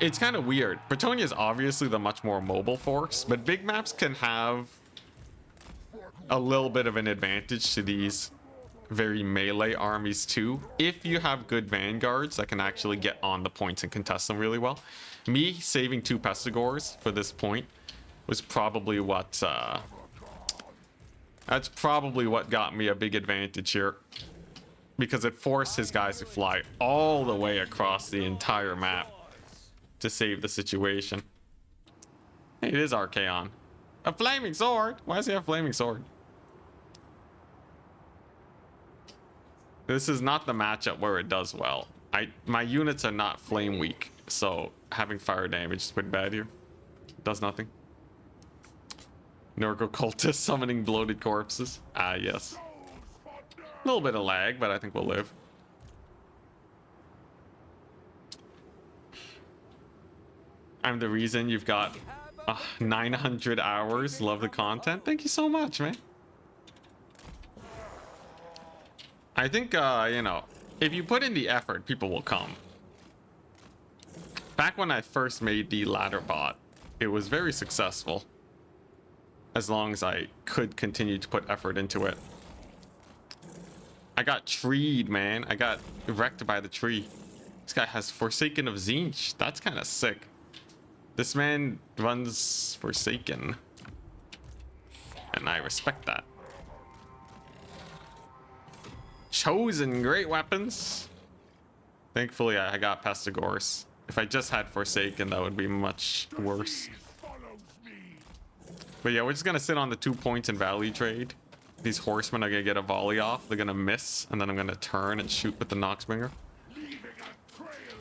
It's kind of weird. Bretonia is obviously the much more mobile force, but big maps can have a little bit of an advantage to these very melee armies too, if you have good vanguards that can actually get on the points and contest them really well. Me saving 2 Pestigores for this point was probably what that's probably what got me a big advantage here, because it forced his guys to fly all the way across the entire map to save the situation. Hey, it is Archaon. A flaming sword? Why does he have a flaming sword? This is not the matchup where it does well. My units are not flame weak, so having fire damage is pretty bad here. Does nothing. Nurgle cultist summoning bloated corpses. Ah, yes. A little bit of lag, but I think we'll live. I'm the reason you've got 900 hours. Love the content. Thank you so much, man. I think, you know, if you put in the effort, people will come. Back when I first made the ladder bot, it was very successful. As long as I could continue to put effort into it. I got treed, man. I got wrecked by the tree. This guy has Forsaken of Zinch. That's kind of sick. This man runs Forsaken, and I respect that. Chosen, great weapons. Thankfully, I got Pestigors. If I just had Forsaken, that would be much worse. But yeah, we're just gonna sit on the 2 points and value trade. These horsemen are gonna get a volley off. They're gonna miss, and then I'm gonna turn and shoot with the Noxbringer.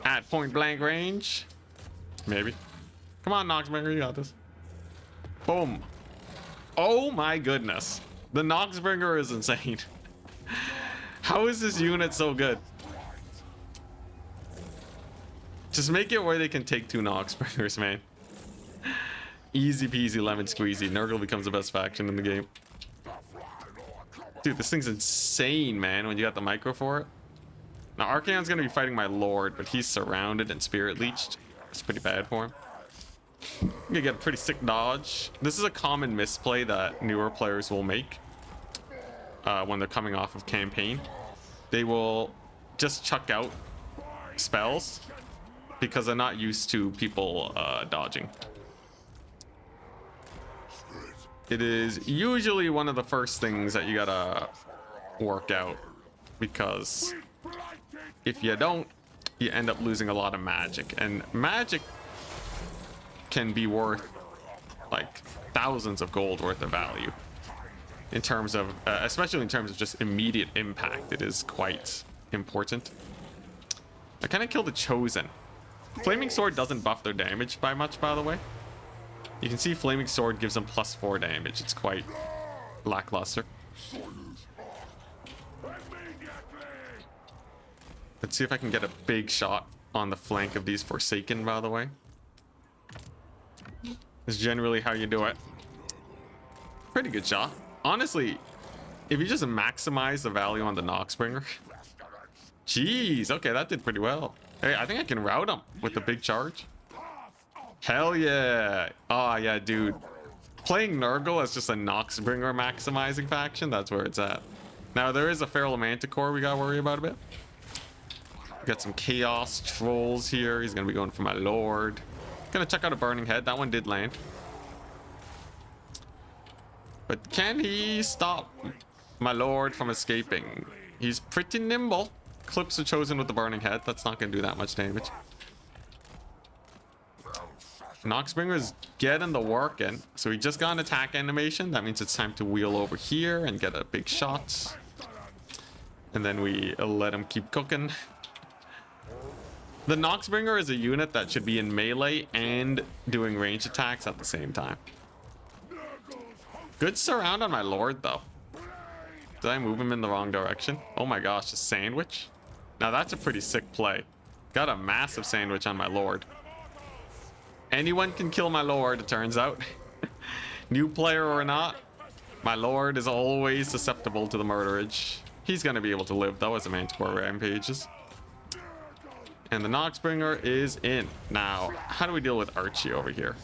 At point blank range. Maybe. Come on, Noxbringer, you got this. Boom. Oh my goodness. The Noxbringer is insane. How is this unit so good? Just make it where they can take 2 Noxbringers, man. Easy peasy lemon squeezy. Nurgle becomes the best faction in the game. Dude, this thing's insane, man, when you got the micro for it. Now, Archaon's gonna be fighting my Lord, but he's surrounded and Spirit Leeched. It's pretty bad for him. I'm gonna get a pretty sick dodge. This is a common misplay that newer players will make when they're coming off of campaign. They will just chuck out spells because they're not used to people dodging. It is usually one of the first things that you gotta work out, because if you don't, you end up losing a lot of magic, and magic can be worth like thousands of gold worth of value in terms of especially in terms of just immediate impact. It is quite important. I kind of killed the Chosen. Flaming Sword doesn't buff their damage by much, by the way. You can see Flaming Sword gives them +4 damage. It's quite lackluster. Let's see if I can get a big shot on the flank of these Forsaken, by the way. Is generally how you do it. Pretty good shot. Honestly, if you just maximize the value on the Noxbringer. Jeez, okay, that did pretty well. Hey, I think I can rout him with the big charge. Hell yeah. Oh yeah, dude. Playing Nurgle as just a Noxbringer maximizing faction, that's where it's at. Now, there is a Feral Manticore we gotta worry about a bit. We got some Chaos Trolls here. He's gonna be going for my Lord. Gonna check out a Burning Head. That one did land. But can he stop my Lord from escaping? He's pretty nimble. Clips are chosen with the Burning Head. That's not gonna do that much damage. Noxbringer's getting the work in. So he just got an attack animation. That means it's time to wheel over here and get a big shot. And then we let him keep cooking. The Noxbringer is a unit that should be in melee and doing range attacks at the same time. Good surround on my Lord, though. Did I move him in the wrong direction? Oh my gosh, a sandwich? Now that's a pretty sick play. Got a massive sandwich on my Lord. Anyone can kill my Lord, it turns out. New player or not, my Lord is always susceptible to the murderage. He's gonna be able to live, though, as a Manticore rampages. And the Noxbringer is in. Now, how do we deal with Archie over here?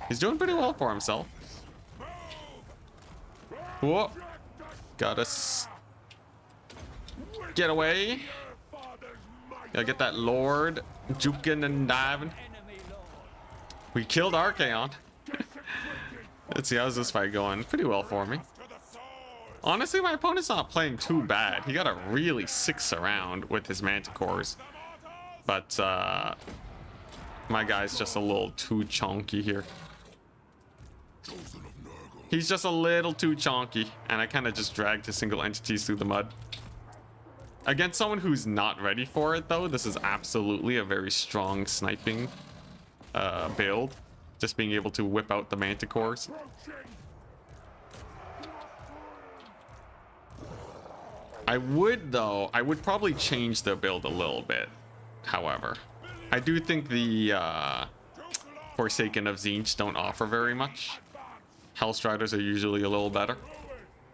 He's doing pretty well for himself. Whoa. Got us. Get away. Gotta get that Lord juking and diving. We killed Archaon. Let's see, how's this fight going? Pretty well for me. Honestly, my opponent's not playing too bad. He got a really sick surround with his Manticores. But, my guy's just a little too chonky here. He's just a little too chonky, and I kind of just dragged his single entities through the mud. Against someone who's not ready for it, though, this is absolutely a very strong sniping build. Just being able to whip out the Manticores. I would probably change their build a little bit. However, I do think the Forsaken of Tzeentch don't offer very much. Hellstriders are usually a little better.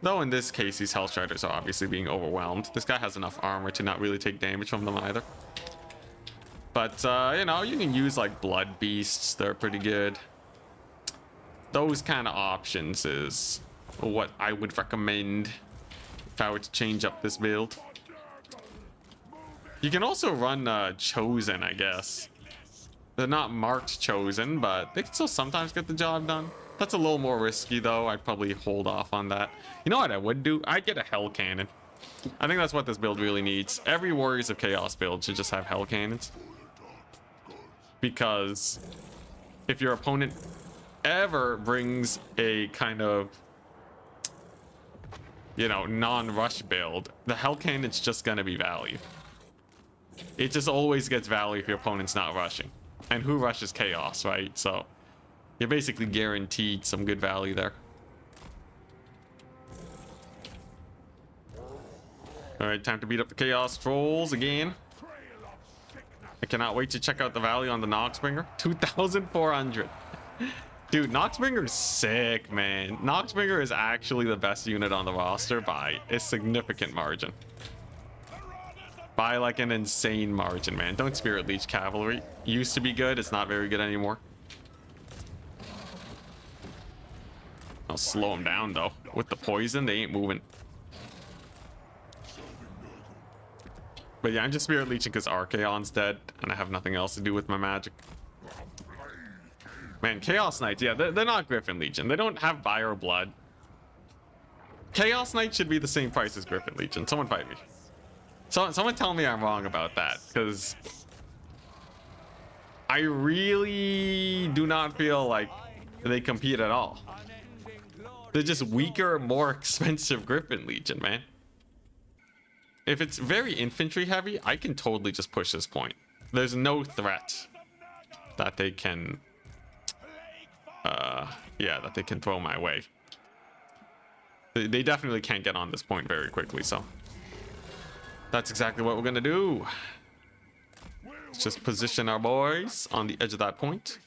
Though in this case, these Hellstriders are obviously being overwhelmed. This guy has enough armor to not really take damage from them either. But, you know, you can use like Blood Beasts. They're pretty good. Those kind of options is what I would recommend if I were to change up this build. You can also run Chosen, I guess. They're not marked chosen, but they can still sometimes get the job done. That's a little more risky though. I'd probably hold off on that. You know what I would do? I'd get a hell cannon. I think that's what this build really needs. Every Warriors of Chaos build should just have hell cannons. Because if your opponent ever brings a kind of, you know, non-rush build, the hell cannon's just gonna be value. It just always gets value if your opponent's not rushing. And who rushes Chaos, right? So you're basically guaranteed some good value there. Alright, time to beat up the Chaos Trolls again. I cannot wait to check out the value on the Noxbringer. 2,400. Dude, Noxbringer is sick, man. Noxbringer is actually the best unit on the roster by a significant margin. By like an insane margin, man. Don't Spirit Leech Cavalry. Used to be good, it's not very good anymore. I'll slow them down though. With the poison, they ain't moving. But yeah, I'm just Spirit Leeching because Archaon's dead and I have nothing else to do with my magic. Man, Chaos Knights, yeah, they're not Griffin Legion. They don't have Fire Blood. Chaos Knight should be the same price as Griffin Legion. Someone fight me. Someone tell me I'm wrong about that, because I really do not feel like they compete at all. They're just weaker, more expensive Griffin Legion, man. If it's very infantry heavy, I can totally just push this point. There's no threat that they can, yeah, that they can throw my way. They definitely can't get on this point very quickly, so that's exactly what we're gonna do. Let's just position our boys on the edge of that point.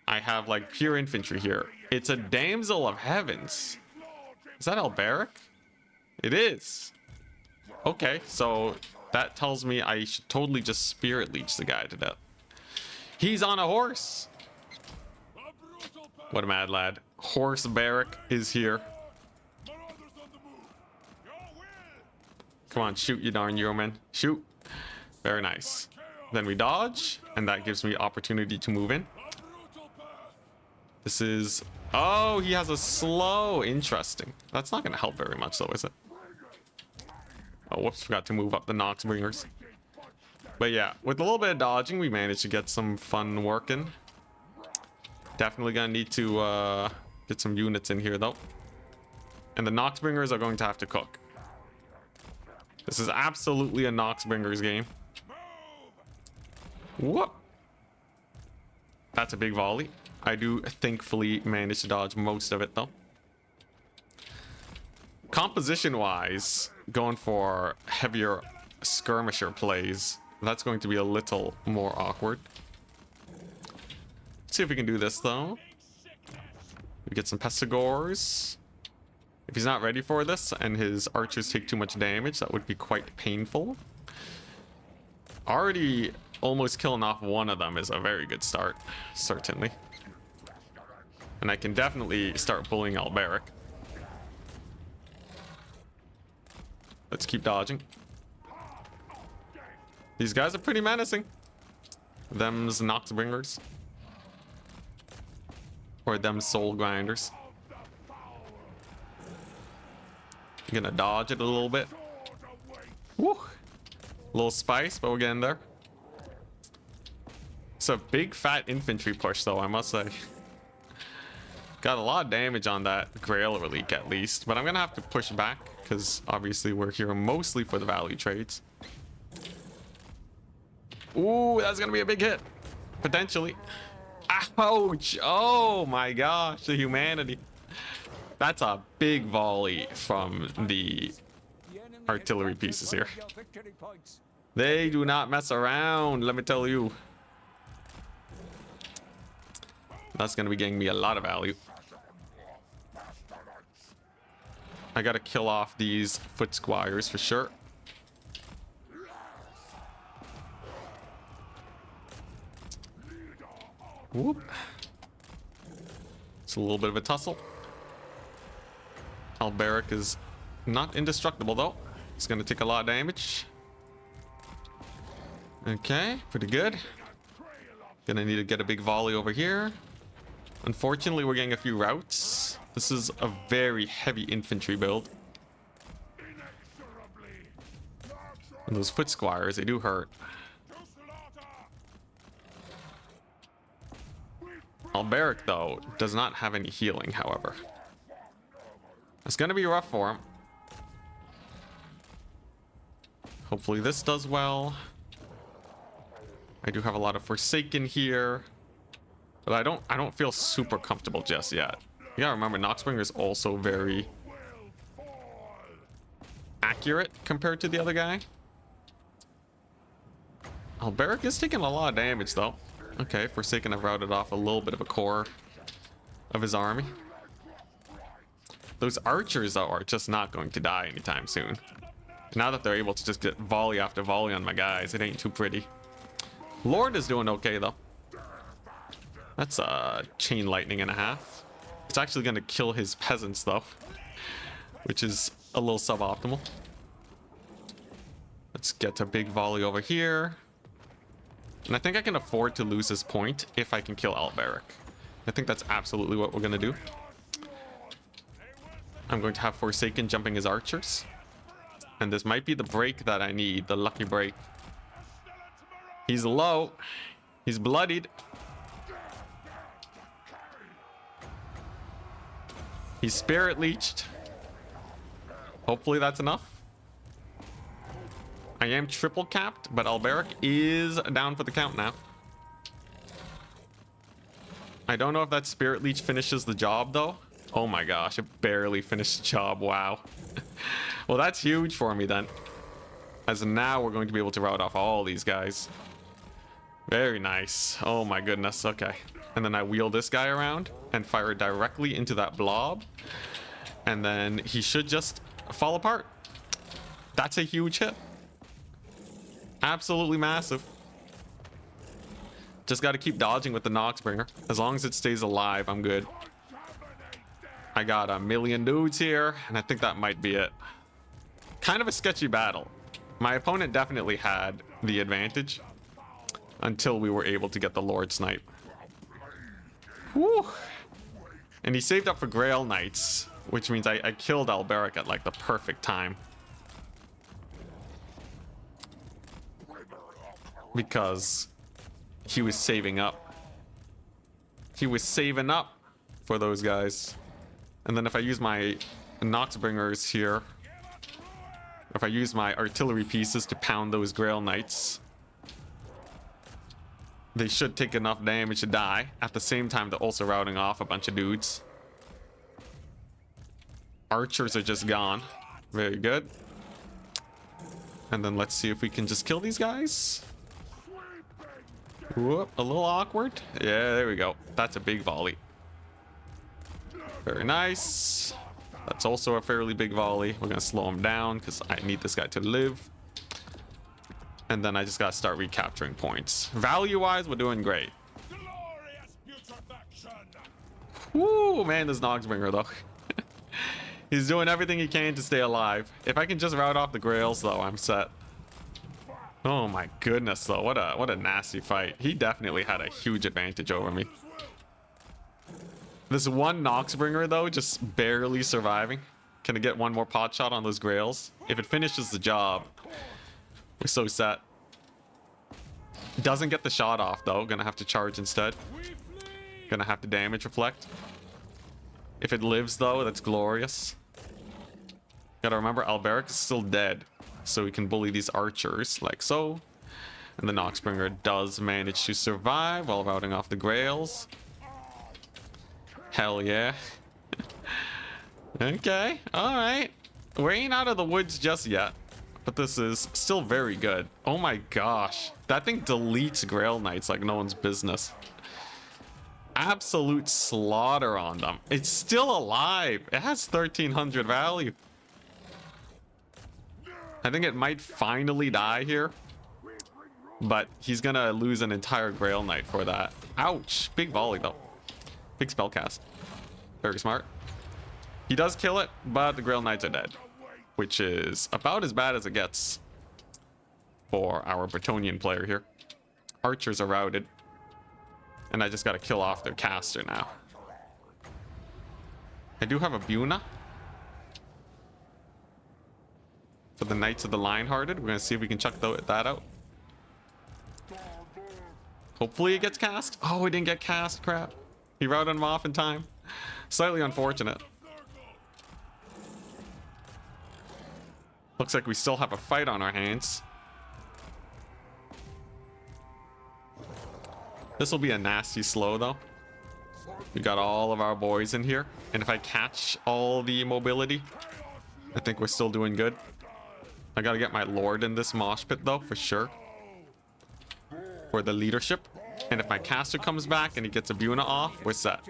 I have like pure infantry here. It's a Damsel of Heavens. Is that Alberic? It is. Okay, so that tells me I should totally just Spirit Leech the guy to death. He's on a horse. What a mad lad. Horse Barrack is here. Come on, shoot, you darn Euroman. Shoot. Very nice. Then we dodge, and that gives me opportunity to move in. This is... Oh, he has a slow. Interesting. That's not going to help very much, though, is it? Oh, whoops. Forgot to move up the Noxbringers. But yeah, with a little bit of dodging, we managed to get some fun working. Definitely going to need to get some units in here, though. And the Noxbringers are going to have to cook. This is absolutely a Noxbringers game. Whoop. That's a big volley. I do thankfully manage to dodge most of it, though. Composition-wise, going for heavier skirmisher plays, that's going to be a little more awkward. Let's see if we can do this, though. We get some Pestigors. If he's not ready for this and his archers take too much damage, that would be quite painful. Already almost killing off one of them is a very good start, certainly. And I can definitely start bullying Alberic. Let's keep dodging. These guys are pretty menacing. Them's Noxbringers. Or them Soul Grinders. Gonna dodge it a little bit. Woo! A little spice, but we're getting there. It's a big fat infantry push, though, I must say. Got a lot of damage on that Grail Relic, at least. But I'm gonna have to push back, because obviously we're here mostly for the value trades. Ooh, that's gonna be a big hit. Potentially. Ouch! Oh my gosh, the humanity. That's a big volley from the artillery pieces here. They do not mess around, let me tell you. That's going to be getting me a lot of value. I got to kill off these foot squires for sure. Whoop. It's a little bit of a tussle. Alberic is not indestructible, though. It's going to take a lot of damage. Okay, pretty good. Gonna need to get a big volley over here. Unfortunately, we're getting a few routes. This is a very heavy infantry build. And those foot squires, they do hurt. Alberic, though, does not have any healing, however. It's gonna be rough for him. Hopefully this does well. I do have a lot of Forsaken here. But I don't feel super comfortable just yet. You gotta remember, Noxbringer is also very accurate compared to the other guy. Alberic is taking a lot of damage, though. Okay, Forsaken have routed off a little bit of a core of his army. Those archers, though, are just not going to die anytime soon. Now that they're able to just get volley after volley on my guys, it ain't too pretty. Lord is doing okay, though. That's a chain lightning and a half. It's actually going to kill his peasants, though, which is a little suboptimal. Let's get a big volley over here. And I think I can afford to lose this point if I can kill Alberic. I think that's absolutely what we're going to do. I'm going to have Forsaken jumping his archers. And this might be the break that I need, the lucky break. He's low. He's bloodied. He's spirit leeched. Hopefully that's enough. I am triple capped, but Alberic is down for the count now. I don't know if that Spirit Leech finishes the job, though. Oh my gosh, it barely finished the job. Wow. Well, that's huge for me then. As now we're going to be able to rout off all these guys. Very nice. Oh my goodness. Okay. And then I wheel this guy around and fire it directly into that blob. And then he should just fall apart. That's a huge hit. Absolutely massive. Just got to keep dodging with the Noxbringer. As long as it stays alive, I'm good. I got a million dudes here, and I think that might be it. Kind of a sketchy battle. My opponent definitely had the advantage until we were able to get the Lord Snipe. Whew. And he saved up for Grail Knights, which means I killed Alberic at like the perfect time. Because he was saving up. He was saving up for those guys. And then if I use my Noxbringers here, if I use my artillery pieces to pound those Grail Knights, they should take enough damage to die. At the same time, they're also routing off a bunch of dudes. Archers are just gone. Very good. And then let's see if we can just kill these guys. Whoop, a little awkward. Yeah, there we go. That's a big volley. Very nice. That's also a fairly big volley. We're gonna slow him down because I need this guy to live. And then I just gotta start recapturing points. Value-wise, we're doing great. Woo, man, this Noxbringer though. He's doing everything he can to stay alive. If I can just rout off the Grails though, I'm set. Oh my goodness though, what a nasty fight. He definitely had a huge advantage over me. This one Noxbringer though, just barely surviving. Can I get one more pot shot on those Grails? If it finishes the job, we're so set. Doesn't get the shot off though, gonna have to charge instead. Gonna have to damage reflect. If it lives though, that's glorious. Gotta remember, Alberic is still dead. So we can bully these archers like so. And the Noxbringer does manage to survive while routing off the Grails. Hell yeah. Okay, alright. We ain't out of the woods just yet. But this is still very good. Oh my gosh. That thing deletes Grail Knights like no one's business. Absolute slaughter on them. It's still alive. It has 1300 value. I think it might finally die here. But he's gonna lose an entire Grail Knight for that. Ouch. Big volley though. Big spell cast. Very smart. He does kill it, but the Grail Knights are dead. Which is about as bad as it gets for our Bretonian player here. Archers are routed. And I just gotta kill off their caster now. I do have a Buna. For the Knights of the Lionhearted. We're gonna see if we can chuck that out. Hopefully it gets cast. Oh, it didn't get cast. Crap. He routed him off in time. Slightly unfortunate. Looks like we still have a fight on our hands. This will be a nasty slow, though. We got all of our boys in here. And if I catch all the mobility, I think we're still doing good. I gotta get my lord in this mosh pit, though, for sure. For the leadership. And if my caster comes back and he gets a Buna off, we're set.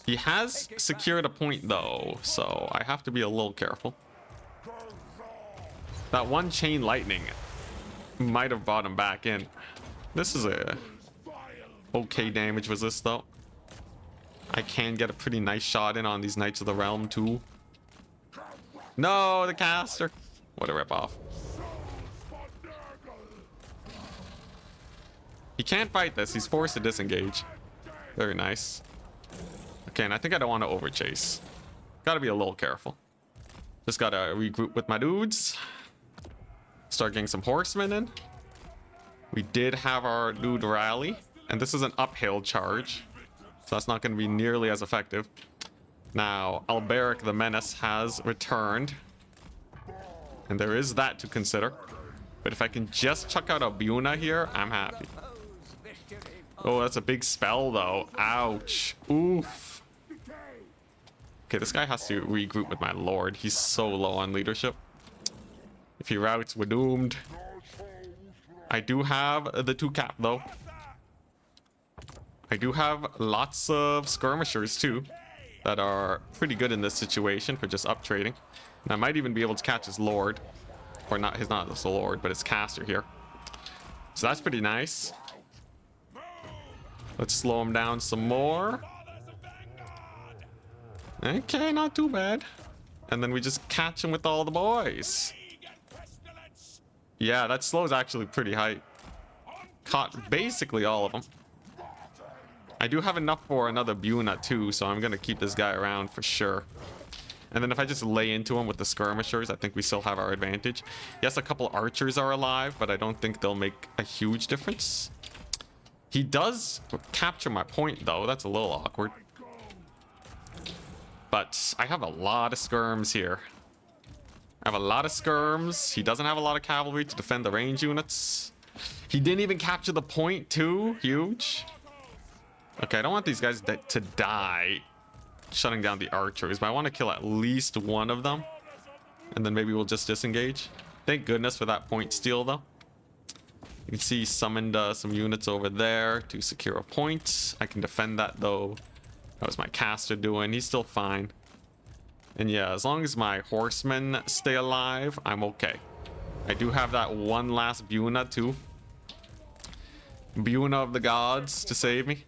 He has secured a point, though, so I have to be a little careful. That one chain lightning might have brought him back in. This is a okay damage resist, though. I can get a pretty nice shot in on these Knights of the Realm, too. No, the caster. What a ripoff. He can't fight this. He's forced to disengage. Very nice. Okay, and I think I don't want to overchase. Gotta be a little careful. Just gotta regroup with my dudes. Start getting some horsemen in. We did have our dude rally. And this is an uphill charge. So that's not going to be nearly as effective. Now, Alberic the Menace has returned. And there is that to consider. But if I can just chuck out a Buna here, I'm happy. Oh, that's a big spell, though. Ouch. Oof. Okay, this guy has to regroup with my lord. He's so low on leadership. If he routs, we're doomed. I do have the 2-cap, though. I do have lots of skirmishers, too, that are pretty good in this situation for just up trading. And I might even be able to catch his lord. Or not his lord, but his caster here. So that's pretty nice. Let's slow him down some more. Okay, not too bad. And then we just catch him with all the boys. Yeah, that slow is actually pretty high. Caught basically all of them. I do have enough for another Buna too, so I'm gonna keep this guy around for sure. And then if I just lay into him with the skirmishers, I think we still have our advantage. Yes, a couple archers are alive, but I don't think they'll make a huge difference. He does capture my point, though. That's a little awkward. But I have a lot of skirms here. I have a lot of skirms. He doesn't have a lot of cavalry to defend the range units. He didn't even capture the point, too. Huge. Okay, I don't want these guys to die shutting down the archers, but I want to kill at least one of them. And then maybe we'll just disengage. Thank goodness for that point steal, though. You can see he summoned some units over there to secure a point. I can defend that, though. That was my caster doing. He's still fine. And yeah, as long as my horsemen stay alive, I'm okay. I do have that one last Buna, too. Buna of the gods to save me.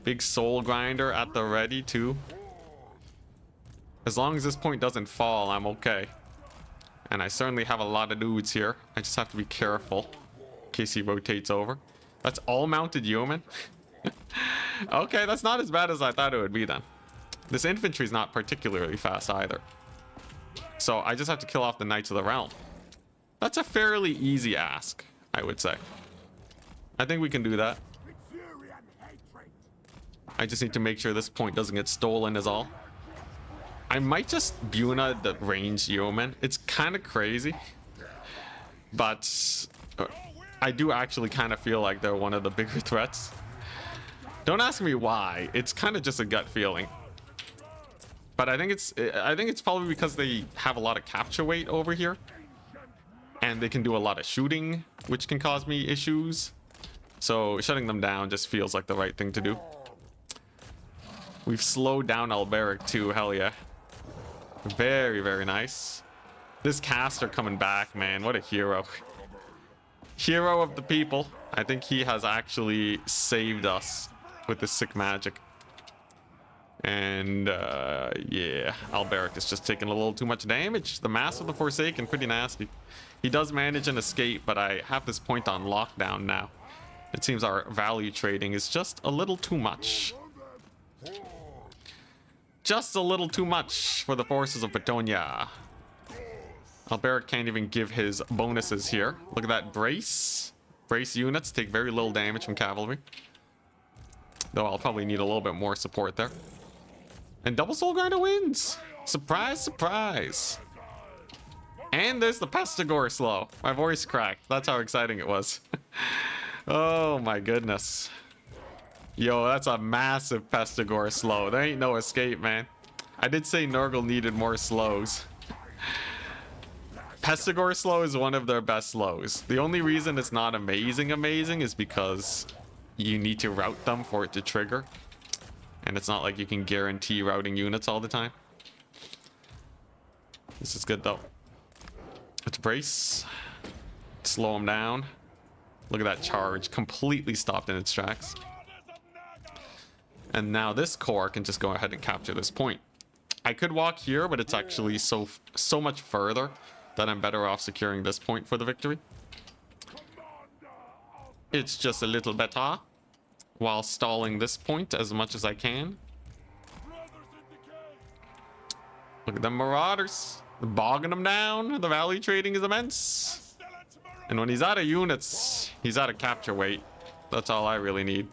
Big soul grinder at the ready, too. As long as this point doesn't fall, I'm okay. And I certainly have a lot of dudes here. I just have to be careful in case he rotates over. That's all mounted yeomen. Okay, that's not as bad as I thought it would be then. This infantry is not particularly fast either. So I just have to kill off the Knights of the Realm. That's a fairly easy ask, I would say. I think we can do that. I just need to make sure this point doesn't get stolen is all. I might just Buna the ranged yeoman. It's kind of crazy. But I do actually kind of feel like they're one of the bigger threats. Don't ask me why. It's kind of just a gut feeling. But I think it's probably because they have a lot of capture weight over here. And they can do a lot of shooting, which can cause me issues. So shutting them down just feels like the right thing to do. We've slowed down Alberic too, hell yeah. Very, very nice. This caster coming back, man, what a hero. Hero of the people. I think he has actually saved us with this sick magic. And yeah, Alberic is just taking a little too much damage. The Mass of the Forsaken, pretty nasty. He does manage an escape, but I have this point on lockdown now. It seems our value trading is just a little too much. Just a little too much for the forces of Bretonia. Alberic can't even give his bonuses here. Look at that brace. Brace units take very little damage from cavalry. Though I'll probably need a little bit more support there. And Double Soul Grinder wins! Surprise, surprise! And there's the Pestigore slow. My voice cracked. That's how exciting it was. Oh my goodness. Yo, that's a massive Pestigore slow. There ain't no escape, man. I did say Nurgle needed more slows. Pestigore slow is one of their best slows. The only reason it's not amazing is because you need to route them for it to trigger. And it's not like you can guarantee routing units all the time. This is good though. Let's brace. Slow him down. Look at that charge. Completely stopped in its tracks. And now this core can just go ahead and capture this point. I could walk here, but it's actually so much further that I'm better off securing this point for the victory. It's just a little better while stalling this point as much as I can. Look at them marauders. They're bogging them down. The value trading is immense. And when he's out of units, he's out of capture weight. That's all I really need.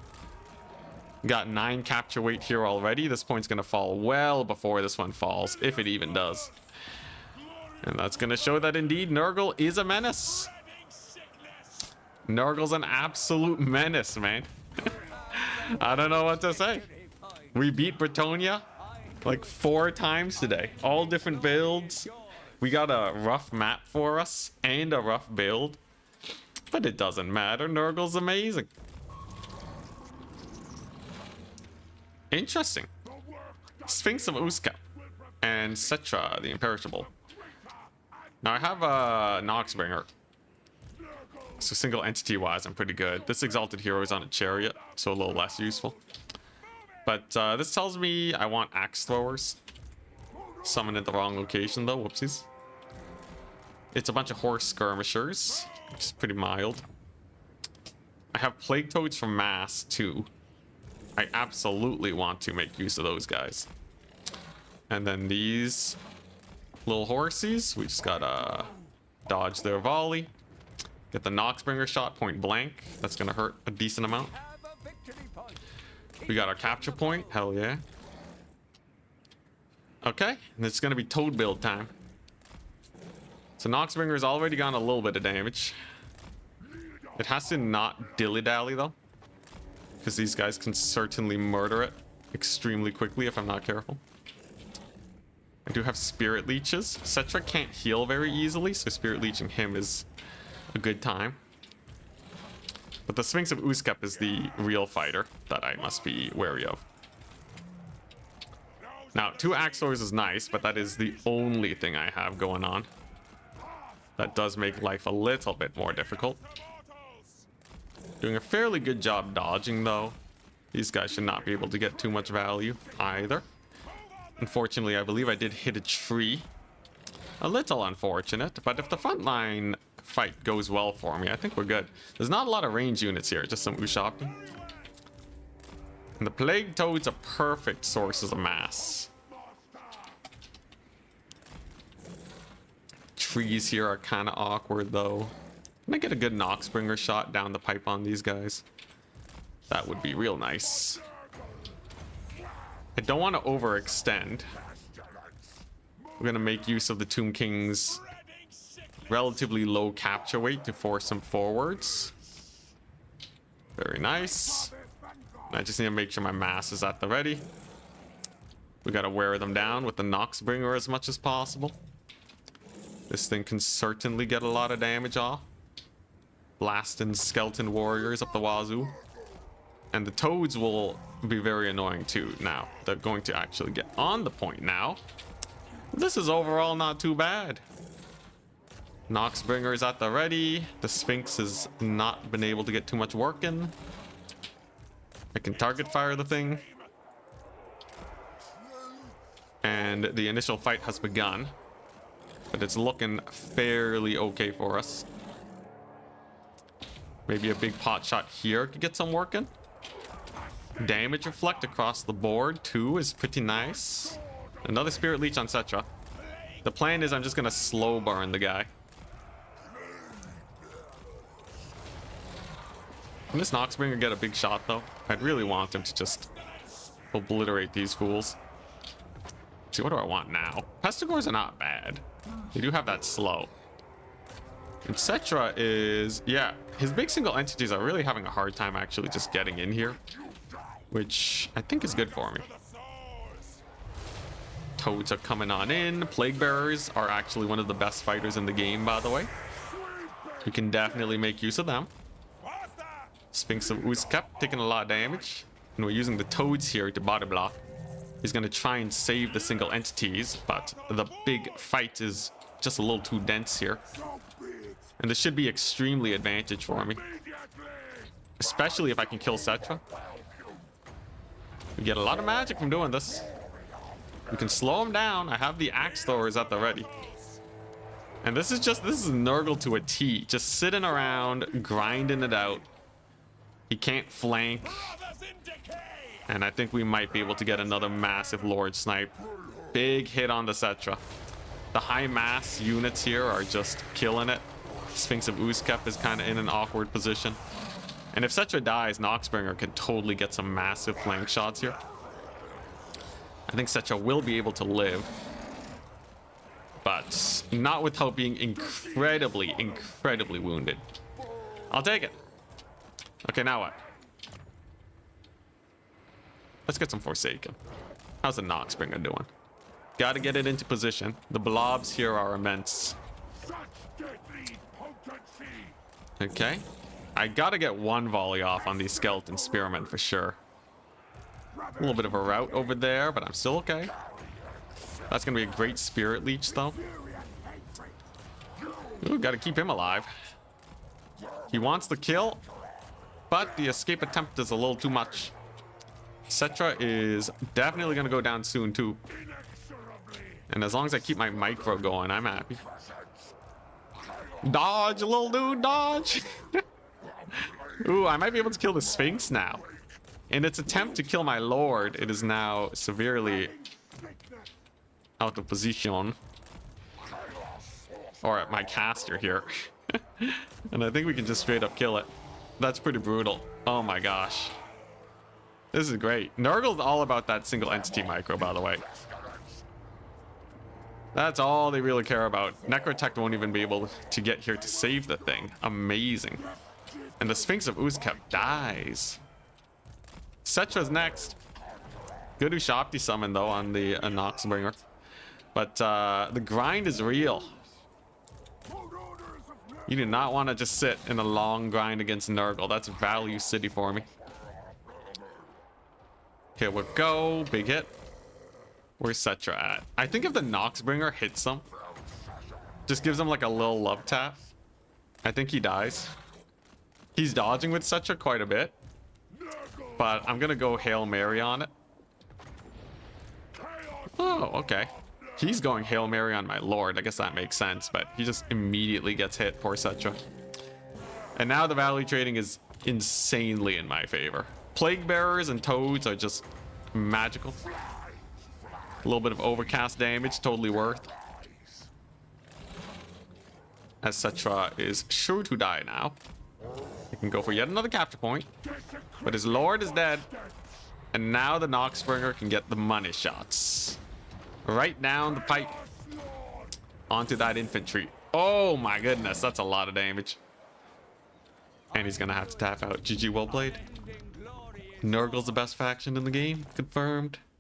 Got 9 capture weight here already. This point's going to fall well before this one falls, if it even does. And that's going to show that indeed Nurgle is a menace. Nurgle's an absolute menace, man. I don't know what to say. We beat Bretonia like 4 times today. All different builds. We got a rough map for us and a rough build. But it doesn't matter. Nurgle's amazing. Interesting. Sphinx of Uska and Cetra, the Imperishable. Now I have a Noxbringer. So single entity wise, I'm pretty good. This Exalted Hero is on a Chariot, so a little less useful. But this tells me I want Axe Throwers. Summoned at the wrong location though, whoopsies. It's a bunch of Horse Skirmishers, which is pretty mild. I have Plague Toads from Mass too. I absolutely want to make use of those guys. And then these little horsies, we just gotta dodge their volley. Get the Noxbringer shot point blank. That's gonna hurt a decent amount. We got our capture point. Hell yeah. Okay, and it's gonna be Toad build time. So Noxbringer's already gone a little bit of damage. It has to not dilly-dally though, because these guys can certainly murder it extremely quickly if I'm not careful. I do have Spirit Leeches. Cetra can't heal very easily, so Spirit Leeching him is a good time. But the Sphinx of Uskep is the real fighter that I must be wary of. Now, 2 Axors is nice, but that is the only thing I have going on. That does make life a little bit more difficult. Doing a fairly good job dodging, though. These guys should not be able to get too much value either. Unfortunately, I believe I did hit a tree. A little unfortunate, but if the frontline fight goes well for me, I think we're good. There's not a lot of range units here, just some Ushabti. And the Plague Toads are perfect sources of mass. Trees here are kind of awkward, though. Can I get a good Noxbringer shot down the pipe on these guys? That would be real nice. I don't want to overextend. We're going to make use of the Tomb King's relatively low capture weight to force him forwards. Very nice. I just need to make sure my mass is at the ready. We got to wear them down with the Noxbringer as much as possible. This thing can certainly get a lot of damage off. Blasting skeleton warriors up the wazoo. And the toads will be very annoying too now. They're going to actually get on the point now. This is overall not too bad. Noxbringer is at the ready. The Sphinx has not been able to get too much work in. I can target fire the thing. And the initial fight has begun. But it's looking fairly okay for us. Maybe a big pot shot here could get some work in. Damage reflect across the board too is pretty nice. Another Spirit Leech on Cetra. The plan is I'm just gonna slow burn the guy. Can this Noxbringer get a big shot though? I'd really want him to just obliterate these fools. See, what do I want now? Pestigores are not bad. They do have that slow. And Cetra is, yeah, his big single entities are really having a hard time actually just getting in here, which I think is good for me. Toads are coming on in. Plague Bearers are actually one of the best fighters in the game, by the way. You can definitely make use of them. Sphinx of Uzkep taking a lot of damage. And we're using the Toads here to body block. He's going to try and save the single entities, but the big fight is just a little too dense here. And this should be extremely advantage for me. Especially if I can kill Cetra. We get a lot of magic from doing this. We can slow him down. I have the axe throwers at the ready. And this is Nurgle to a T. Just sitting around, grinding it out. He can't flank. And I think we might be able to get another massive Lord Snipe. Big hit on the Cetra. The high mass units here are just killing it. Sphinx of Uzkep is kind of in an awkward position. And if Cetra dies, Noxbringer can totally get some massive flank shots here. I think Cetra will be able to live. But not without being incredibly wounded. I'll take it. Okay, now what? Let's get some Forsaken. How's the Noxbringer doing? Gotta get it into position. The blobs here are immense. Okay. I gotta get one volley off on these skeleton spearmen for sure. A little bit of a rout over there, but I'm still okay. That's gonna be a great Spirit Leech though. Ooh, gotta keep him alive. He wants the kill, but the escape attempt is a little too much. Cetra is definitely gonna go down soon too. And as long as I keep my micro going, I'm happy. Dodge, little dude, dodge! Ooh, I might be able to kill the Sphinx now. In its attempt to kill my lord, it is now severely out of position. Or at my caster here. And I think we can just straight up kill it. That's pretty brutal. Oh my gosh. This is great. Nurgle's all about that single entity micro, by the way. That's all they really care about. Necrotech won't even be able to get here to save the thing. Amazing. And the Sphinx of Uzkep dies. Cetra's next. Good Ushapti summon though on the Noxbringer. But the grind is real. You do not want to just sit in a long grind against Nurgle. That's value city for me. Here we go. Big hit. Where's Cetra at? I think if the Noxbringer hits him, just gives him like a little love tap, I think he dies. He's dodging with Cetra quite a bit, but I'm gonna go Hail Mary on it. Oh, okay. He's going Hail Mary on my lord. I guess that makes sense, but he just immediately gets hit, poor Cetra. And now the value trading is insanely in my favor. Plague Bearers and Toads are just magical. A little bit of overcast damage, totally worth. As Cetra is sure to die now. He can go for yet another capture point. But his lord is dead. And now the Noxbringer can get the money shots. Right down the pipe. Onto that infantry. Oh my goodness, that's a lot of damage. And he's gonna have to tap out. GG, well played. Nurgle's the best faction in the game. Confirmed.